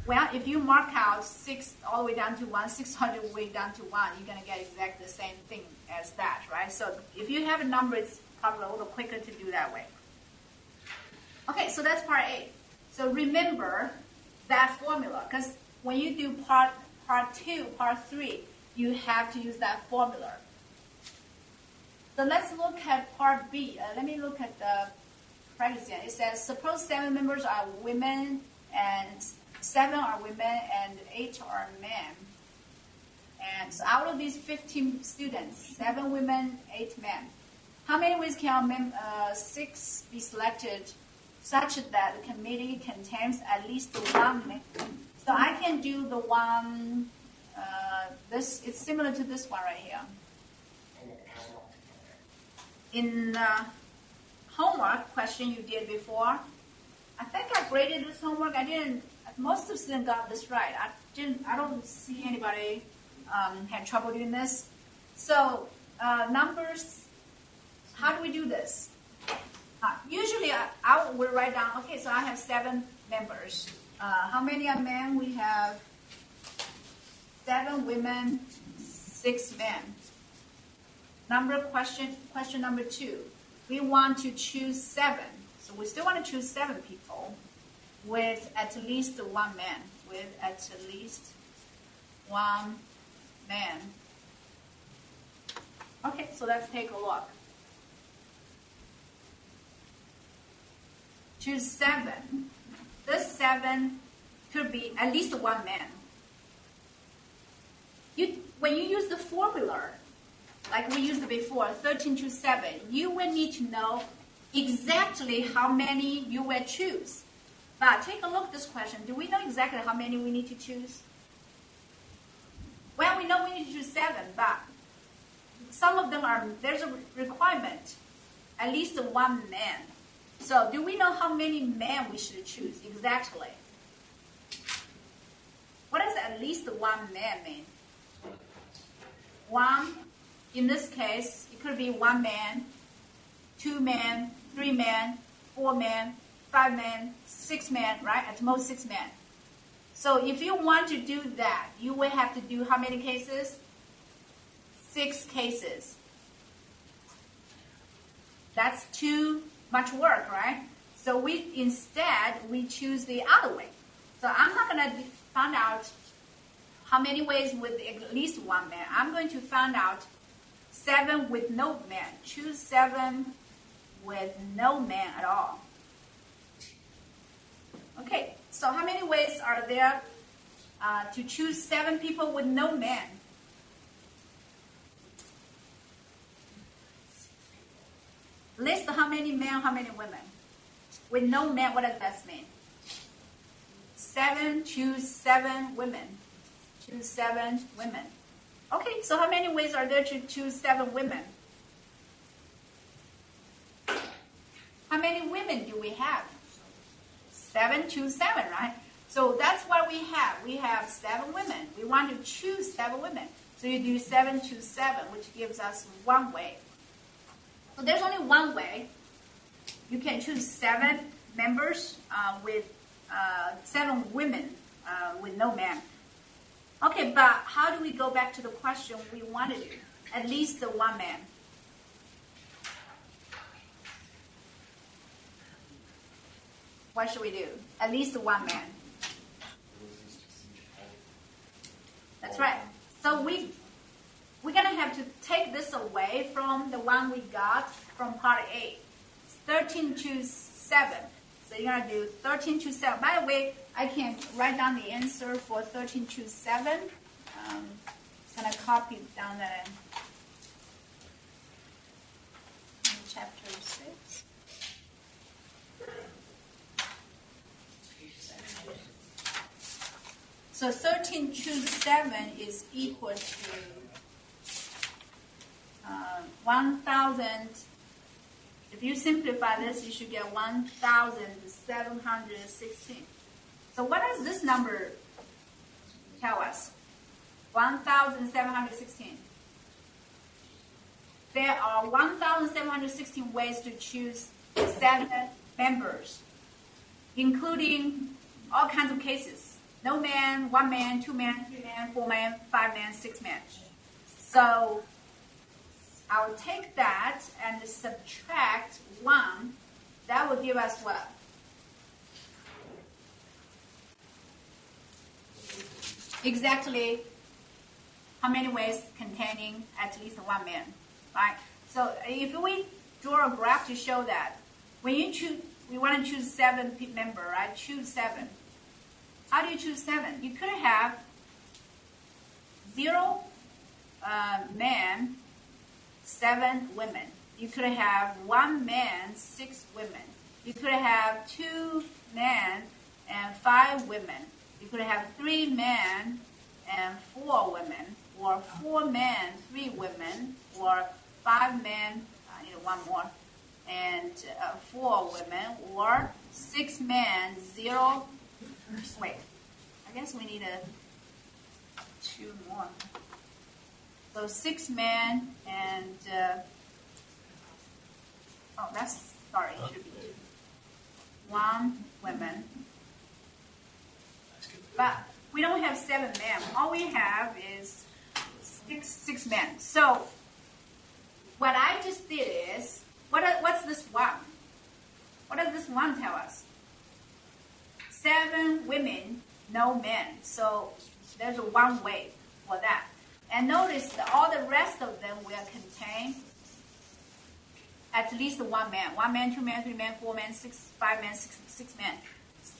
Well, if you mark out 6 all the way down to 1, 6 all the way down to 1, you're going to get exactly the same thing as that, right? So if you have a number, it's probably a little quicker to do that way. Okay, so that's part A. So remember that formula, because when you do part 2, part 3, you have to use that formula. So let's look at part B. Let me look at the practice again. It says, suppose 7 members are women and 7 are women and 8 are men. And so out of these 15 students, 7 women, 8 men. How many ways can 6 be selected such that the committee contains at least 1 man? So I can do the one, it's similar to this one right here. In homework question you did before, I think I graded this homework. Most of the students got this right. I don't see anybody had trouble doing this. So numbers, how do we do this? Usually I will write down, okay, so I have 7 members. How many are men? We have 7 women, 6 men. Question number 2. We want to choose 7. So we still want to choose 7 people with at least 1 man. With at least 1 man. Okay, so let's take a look. Choose 7. This 7 could be at least 1 man. When you use the formula, like we used before, 13 to 7, you will need to know exactly how many you will choose. But take a look at this question. Do we know exactly how many we need to choose? Well, we know we need to choose 7, but some of them there's a requirement, at least 1 man. So do we know how many men we should choose exactly? What does at least 1 man mean? 1, in this case, it could be 1 man, 2 men, 3 men, 4 men, 5 men, 6 men, right? At most 6 men. So if you want to do that, you will have to do how many cases? 6 cases. That's too much work, right? So instead we choose the other way. So I'm not going to find out how many ways with at least 1 man. I'm going to find out 7 with no man. Choose 7 with no man at all. Okay, so how many ways are there to choose 7 people with no man? List how many men, how many women. With no man, what does that mean? 7, choose 7 women. Choose 7 women. Okay, so how many ways are there to choose 7 women? How many women do we have? 7, choose 7, right? So that's what we have. We have 7 women. We want to choose 7 women. So you do 7, choose 7, which gives us 1 way. So there's only 1 way. You can choose 7 members with 7 women with no man. Okay, but how do we go back to the question we want to do? At least 1 man. What should we do? At least 1 man. That's right. So we're going to have to take this away from the one we got from part A. 13 to 7. So you're going to do 13 to 7. By the way, I can write down the answer for 13 to 7. I'm going to copy down that in chapter 6. So 13 to 7 is equal to 1,000. If you simplify this, you should get 1,716. So what does this number tell us? 1,716. There are 1,716 ways to choose 7 members, including all kinds of cases. No man, 1 man, 2 men, 3 men, 4 men, 5 men, 6 men. So I'll take that and subtract 1. That will give us what? Exactly how many ways containing at least 1 man, right? So if we draw a graph to show that, when you choose, we want to choose 7 member, right? Choose 7. How do you choose 7? You could have 0 men, 7 women. You could have 1 man, 6 women. You could have 2 men and 5 women. You could have 3 men and 4 women, or 4 men, 3 women, or 5 men, I need 1 more, and 4 women, or 6 men, 0. Wait, I guess we need 2 more. So 6 men and it should be 2. 1 woman. But we don't have 7 men. All we have is 6 men. So what I just did is, what's this 1? What does this 1 tell us? 7 women, no men. So there's 1 way for that. And notice that all the rest of them will contain at least 1 man. 1 man, 2 men, 3 men, 4 men, 5 men, 6 men.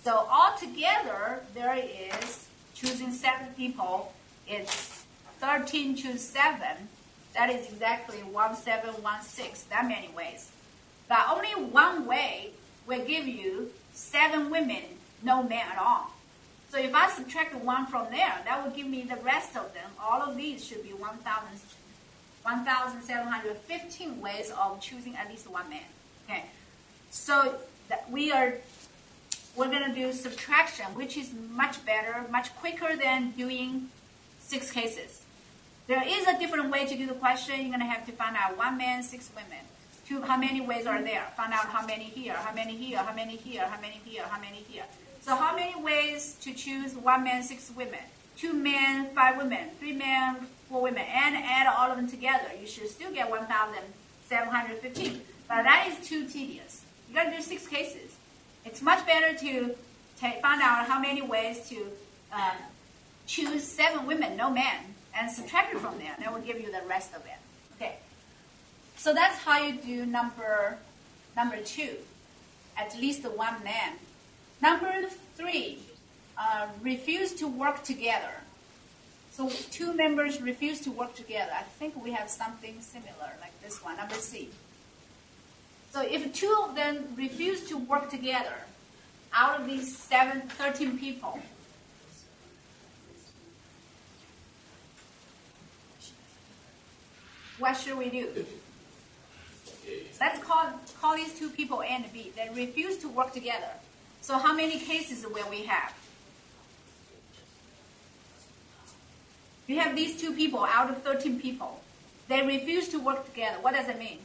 So altogether, there is, choosing 7 people, it's 13 to 7. That is exactly 1716, that many ways. But only one way will give you 7 women, no men at all. So if I subtract 1 from there, that will give me the rest of them. All of these should be 1,715 ways of choosing at least 1 man. Okay, so we're going to do subtraction, which is much better, much quicker than doing 6 cases. There is a different way to do the question. You're going to have to find out 1 man, 6 women. How many ways are there? Find out how many here, how many here, how many here, how many here, how many here. So how many ways to choose 1 man, 6 women? 2 men, 5 women, 3 men, 4 women, and add all of them together. You should still get 1,715. But that is too tedious. You got to do 6 cases. It's much better to find out how many ways to choose 7 women, no men, and subtract it from there. That will give you the rest of it. Okay. So that's how you do number 2, at least 1 man. Number 3, refuse to work together. So 2 members refuse to work together. I think we have something similar like this one, number C. So if 2 of them refuse to work together, out of these 13 people, what should we do? Let's call these 2 people A and B. They refuse to work together. So how many cases will we have? You have these 2 people out of 13 people. They refuse to work together. What does it mean?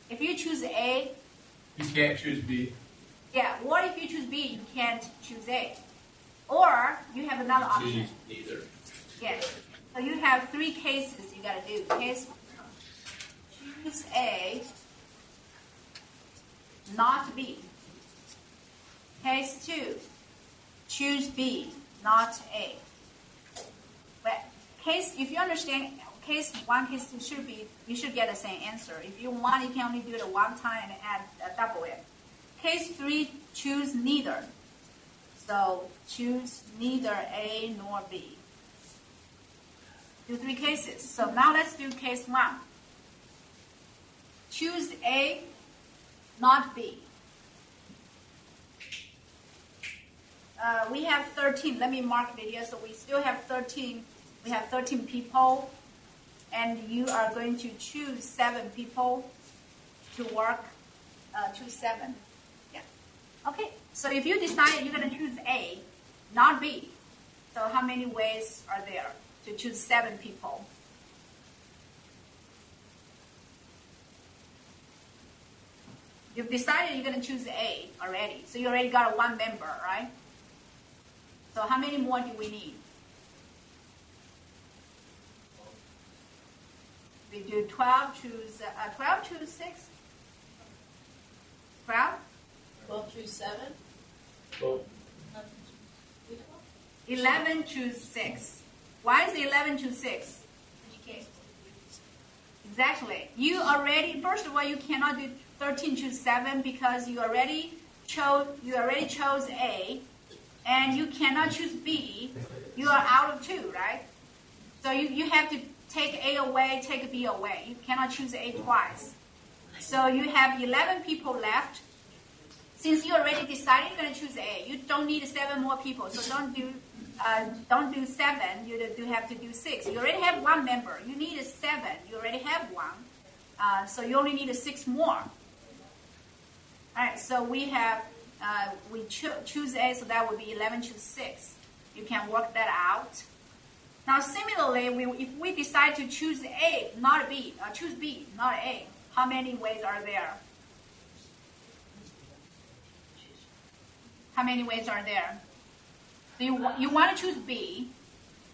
If you choose A, You can't choose B. yeah, or if you choose B, you can't choose A. Or you have another option. Choose neither. Yes. So you have 3 cases you got to do. Case 1, choose A, not B. Case 2, choose B, not A. But if you understand case 1, case 2 you should get the same answer. If you want, you can only do it 1 time and add double it. Case 3, choose neither. So choose neither A nor B. Do 3 cases. So now let's do case 1. Choose A, not B. We have 13. Let me mark it here. So we still have 13. We have 13 people. And you are going to choose 7 people to work. Choose 7. Yeah. Okay. So if you decide you're going to choose A, not B. So how many ways are there to choose 7 people? You've decided you're going to choose A already. So you already got 1 member, right? So how many more do we need? We do 12 choose 6. 12? 12 choose 7. Well, 11 choose 6. Why is 11 choose 6? Exactly. You already, first of all, you cannot do 13 choose 7 because you already chose A, and you cannot choose B. You are out of 2, right? So you have to take A away, take B away. You cannot choose A twice. So you have 11 people left. Since you already decided you're going to choose A, you don't need 7 more people. So don't do 7. You do have to do 6. You already have 1 member. You need 7. You already have 1. So you only need 6 more. All right. So we have we choose A. So that would be 11 choose 6. You can work that out. Now similarly, if we decide to choose A, not B, choose B, not A, how many ways are there? How many ways are there? So you want to choose B.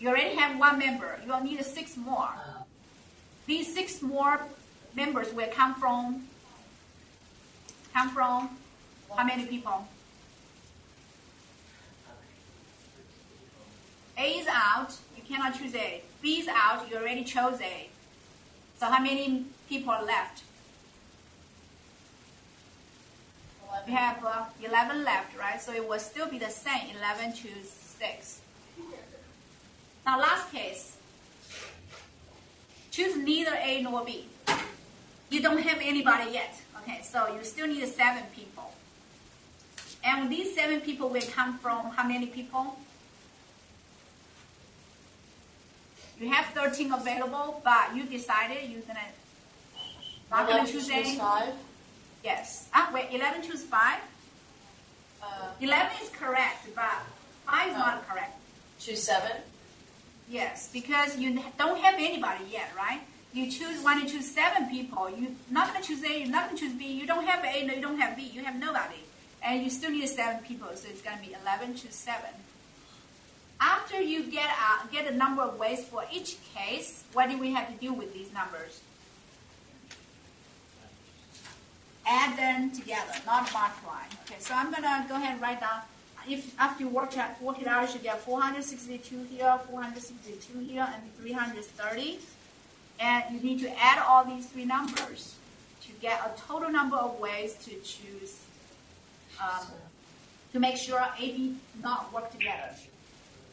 You already have 1 member. You will need 6 more. These 6 more members will come from how many people? A is out. You cannot choose A. B is out. You already chose A. So how many people are left? We have 11 left, right? So it will still be the same. 11 choose 6. Now last case. Choose neither A nor B. You don't have anybody yet. Okay, so you still need 7 people. And these 7 people will come from how many people? You have 13 available, but you decided you're not gonna choose any. 5. Yes. Wait, 11 choose 5? 11 is correct, but 5 is not correct. Choose 7. Yes, because you don't have anybody yet, right? You want to choose 7 people. You're not going to choose A, you're not going to choose B. You don't have A, no, you don't have B. You have nobody. And you still need 7 people, so it's going to be 11 choose 7. After you get a number of ways for each case, what do we have to do with these numbers? Add them together, not multiply. Okay, so I'm going to go ahead and write down. If after you work it out, you should get 462 here, 462 here, and 330. And you need to add all these 3 numbers to get a total number of ways to choose, to make sure A, B not work together.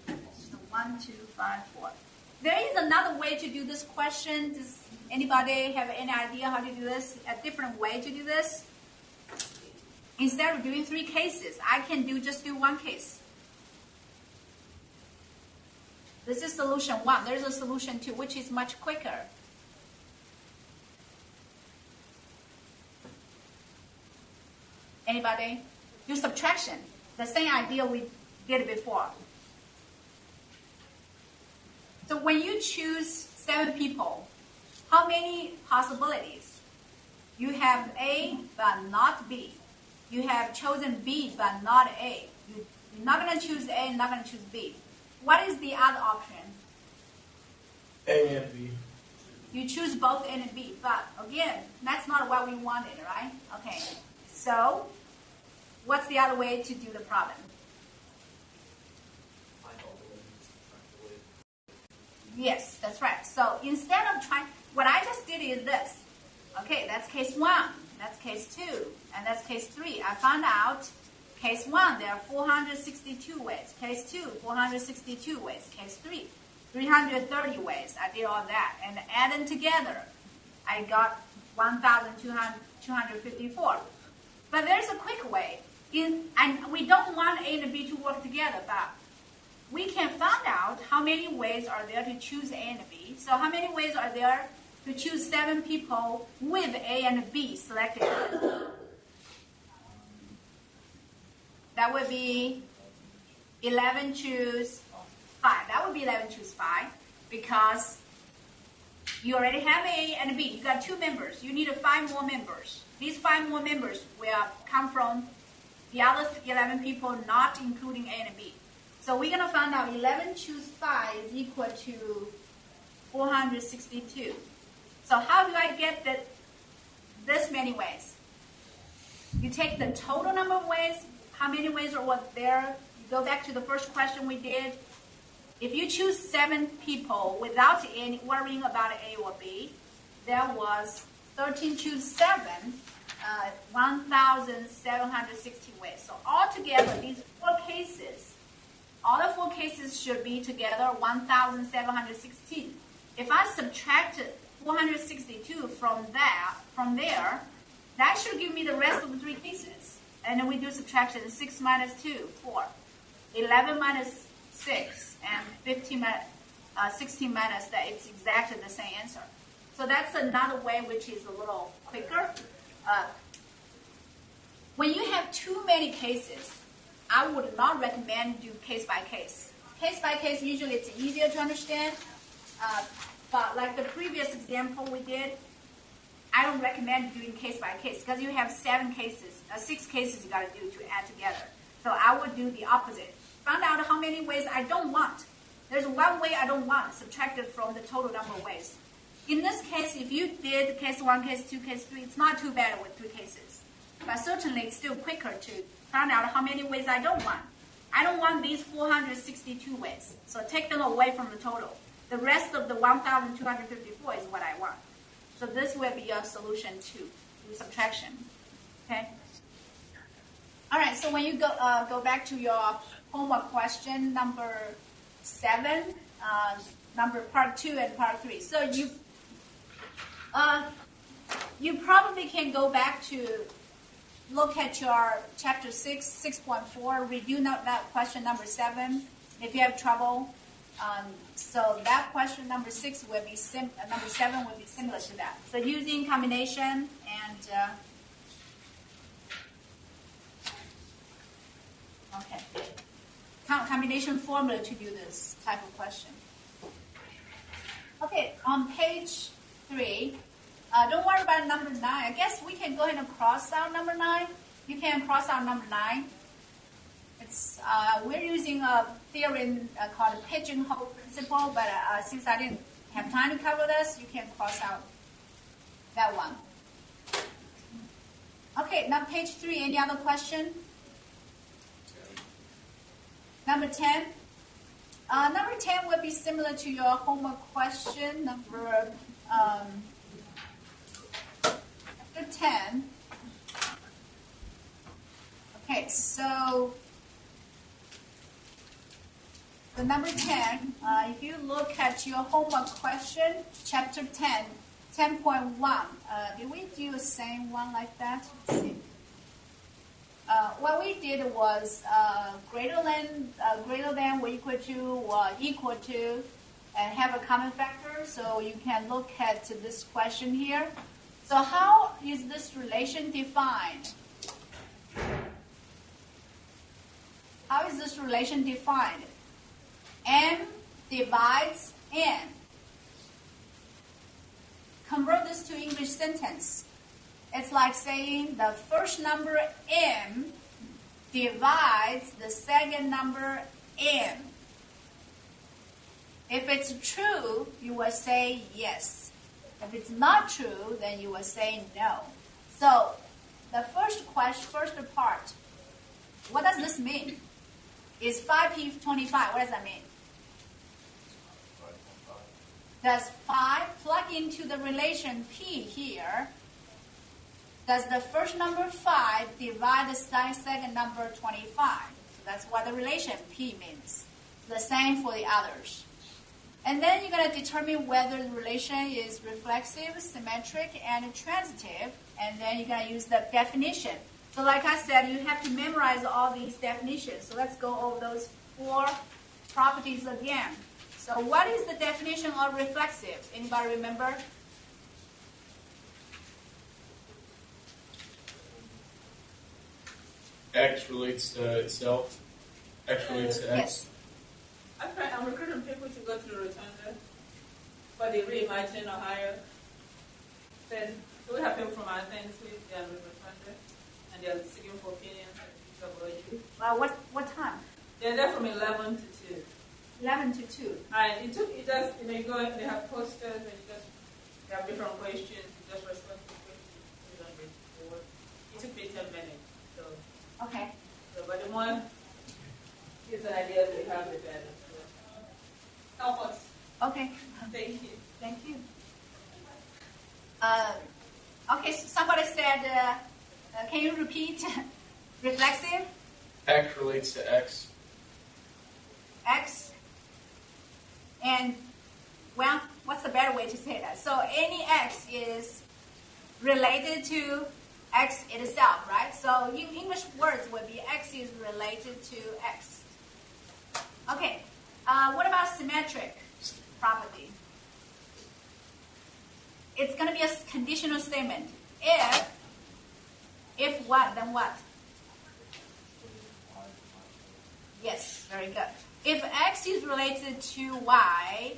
So 1, 2, 5, 4. There is another way to do this question. Does anybody have any idea how to do this? A different way to do this? Instead of doing 3 cases, I can just do 1 case. This is solution 1. There's a solution 2, which is much quicker. Anybody? Do subtraction. The same idea we did before. So when you choose 7 people, how many possibilities? You have A but not B. You have chosen B but not A. You're not going to choose A, not going to choose B. What is the other option? A and B. You choose both A and B, but again, that's not what we wanted, right? Okay, so what's the other way to do the problem? Yes, that's right. So instead of trying, what I just did is this. Okay, that's case 1, that's case 2, and that's case 3. I found out case 1, there are 462 ways. Case 2, 462 ways. Case 3, 330 ways. I did all that. And add them together, I got 1,254. But there's a quick way. And we don't want A and B to work together, but we can find out how many ways are there to choose A and B. So how many ways are there to choose 7 people with A and B selected? That would be 11 choose 5. That would be 11 choose 5 because you already have A and B. You got 2 members. You need 5 more members. These 5 more members will come from the other 11 people, not including A and B. So we're going to find out 11 choose 5 is equal to 462. So how do I get this many ways? You take the total number of ways. How many ways are there? You go back to the first question we did. If you choose 7 people without any worrying about A or B, there was 13 choose 7, 1,760 ways. So altogether, these 4 cases, all the 4 cases should be together 1,716. If I subtracted 462 from there, that should give me the rest of the 3 cases. And then we do subtraction. 6 minus 2, 4. 11 minus 6, and 16 minus that. It's exactly the same answer. So that's another way which is a little quicker. When you have too many cases, I would not recommend do case by case. Case by case, usually it's easier to understand. But like the previous example we did, I don't recommend doing case by case because you have 6 cases you got to do to add together. So I would do the opposite. Find out how many ways I don't want. There's 1 way I don't want, subtracted from the total number of ways. In this case, if you did case 1, case 2, case 3, it's not too bad with 3 cases. But certainly it's still quicker to find out how many ways I don't want. I don't want these 462 ways. So take them away from the total. The rest of the 1,254 is what I want. So this will be your solution to subtraction. Okay? All right, so when you go back to your homework question, number 7, number part 2 and part 3. So you You probably can go back to look at your chapter 6, 6.4, review that question number 7 if you have trouble. So that question number 6 will be number 7 will be similar to that. So using combination and combination formula to do this type of question. Okay, on page 3, don't worry about number 9. I guess we can go ahead and cross out number 9. You can cross out number 9. It's we're using a theory called the pigeonhole principle, but since I didn't have time to cover this, you can cross out that one. Okay, now page 3. Any other question? Number 10. Number 10 will be similar to your homework question. Number 10. Okay, so the number 10, if you look at your homework question, chapter 10, 10.1, did we do the same one like that? Let's see. What we did was greater than or equal to or equal to, and have a common factor. So you can look at this question here. So how is this relation defined? How is this relation defined? M divides N. Convert this to English sentence. It's like saying the first number M divides the second number M. If it's true, you will say yes. If it's not true, then you will say no. So the first part, what does this mean? Is 5p25, what does that mean? Does 5 plug into the relation p here? Does the first number 5 divide the second number 25? So that's what the relation p means. The same for the others. And then you're going to determine whether the relation is reflexive, symmetric, and transitive. And then you're going to use the definition. So like I said, you have to memorize all these definitions. So let's go over those 4 properties again. So what is the definition of reflexive? Anybody remember? X relates to itself. X relates to X. Yes. I'm recruiting people to go to the rotunda for the reimagining or higher. Then we have people from our things with the rotunda, and they're seeking for opinions and things about you. What time? They're there from 11 to 2. 11 to 2. And you go and they have posters and they have different questions, you just respond to questions, put it on the board. It took me 10 minutes. So, Okay. but the more gives an idea that we have, the better. Help us. Okay. Thank you. Thank you. Okay, so somebody said, can you repeat reflexive? X relates to X. X. And, well, what's the better way to say that? So any X is related to X itself, right? So English words would be X is related to X. Okay. What about symmetric property? It's going to be a conditional statement. If what, then what? Yes, very good. If X is related to Y,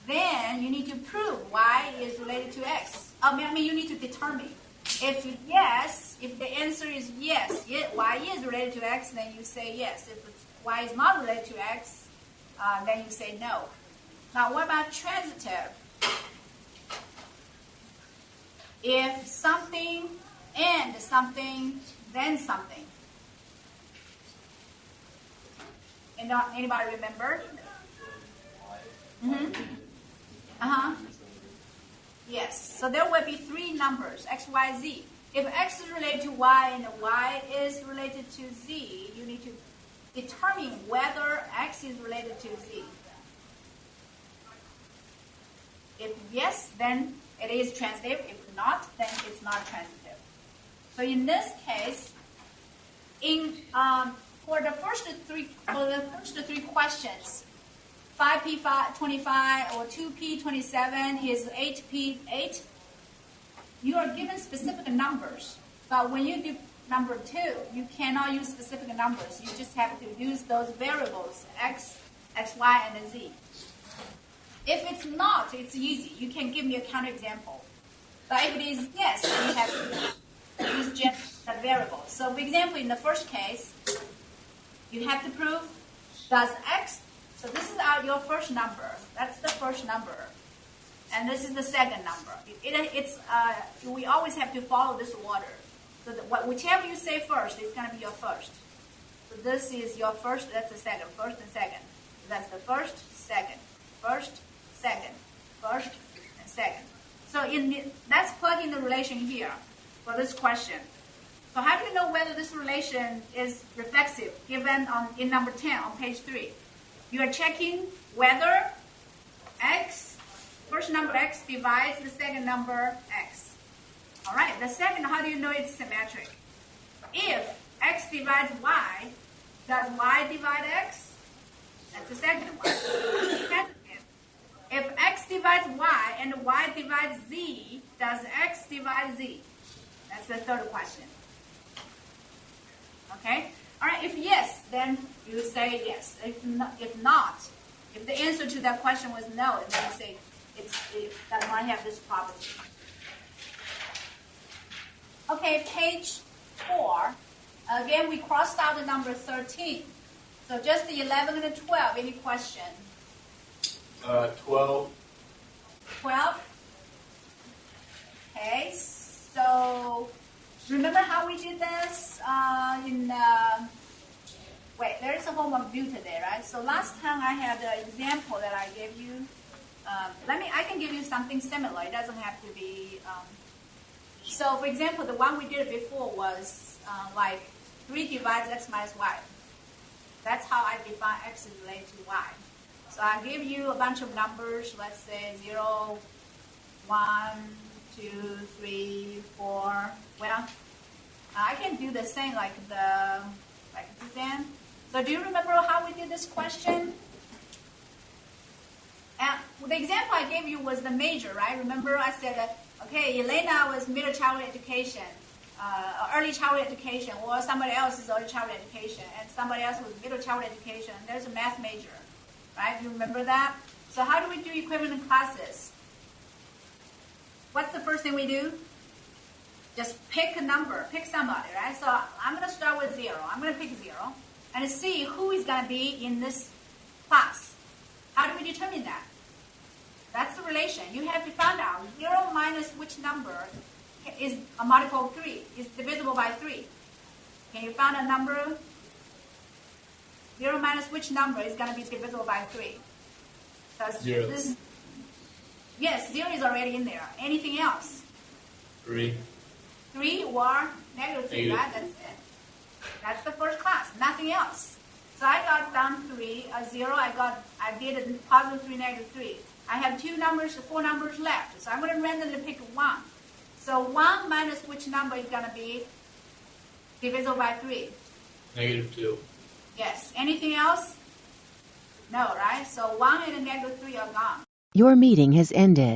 then you need to prove Y is related to X. I mean, you need to determine. If the answer is yes, Y is related to X, then you say yes. If Y is not related to X, then you say no. Now, what about transitive? If something and something, then something. Anybody remember? Mm-hmm. Yes. So there will be 3 numbers, X, Y, Z. If X is related to Y and Y is related to Z, you need to determine whether X is related to Z. If yes, then it is transitive. If not, then it's not transitive. So in this case, for the first three questions, 5P25 or 2P27 is 8P8. You are given specific numbers, but when you do number 2, you cannot use specific numbers. You just have to use those variables, x, y, and z. If it's not, it's easy. You can give me a counterexample. But if it is yes, you have to use just the variable. So for example, in the first case, you have to prove does x, so this is your first number. That's the first number. And this is the second number. We always have to follow this order. So whichever you say first, it's going to be your first. So this is your first, that's the second, first and second. That's the first, second, first, second, first, and second. So let's plug in the relation here for this question. So how do you know whether this relation is reflexive given in number 10 on page 3? You are checking whether x, first number x divides the second number x. All right, the second, how do you know it's symmetric? If x divides y, does y divide x? That's the second one. If x divides y and y divides z, does x divide z? That's the third question. Okay? All right, if yes, then you say yes. If not, if the answer to that question was no, then you say it does not have this property. Okay, page 4. Again, we crossed out the number 13. So just the 11 and 12. Any question? 12. 12? Okay, so remember how we did this wait, there's a homework due today, right? So last time I had an example that I gave you. I can give you something similar. It doesn't have to be. So for example, the one we did before was like 3 divides x minus y. That's how I define x is related to y. So I give you a bunch of numbers, let's say 0, 1, 2, 3, 4. Well, I can do the same like Suzanne. So do you remember how we did this question? And the example I gave you was the major, right? Remember I said that, okay, Elena was middle childhood education, early childhood education, or somebody else is early childhood education, and somebody else was middle childhood education. There's a math major. Right? You remember that? So how do we do equivalent classes? What's the first thing we do? Just pick a number. Pick somebody, right? So I'm going to start with 0. I'm going to pick 0 and see who is going to be in this class. How do we determine that? That's the relation. You have to find out 0 minus which number is a multiple of 3, is divisible by 3. Can you find a number? 0 minus which number is going to be divisible by 3? 0. Yes, 0 is already in there. Anything else? 3. 3 or negative 3, right? That's it. That's the first class. Nothing else. So I got down 3, 0. I did a positive 3, negative 3. I have 4 numbers left. So I'm going to randomly pick 1. So 1 minus which number is going to be divisible by 3? Negative 2. Yes. Anything else? No, right? So 1 and a negative 3 are gone. Your meeting has ended.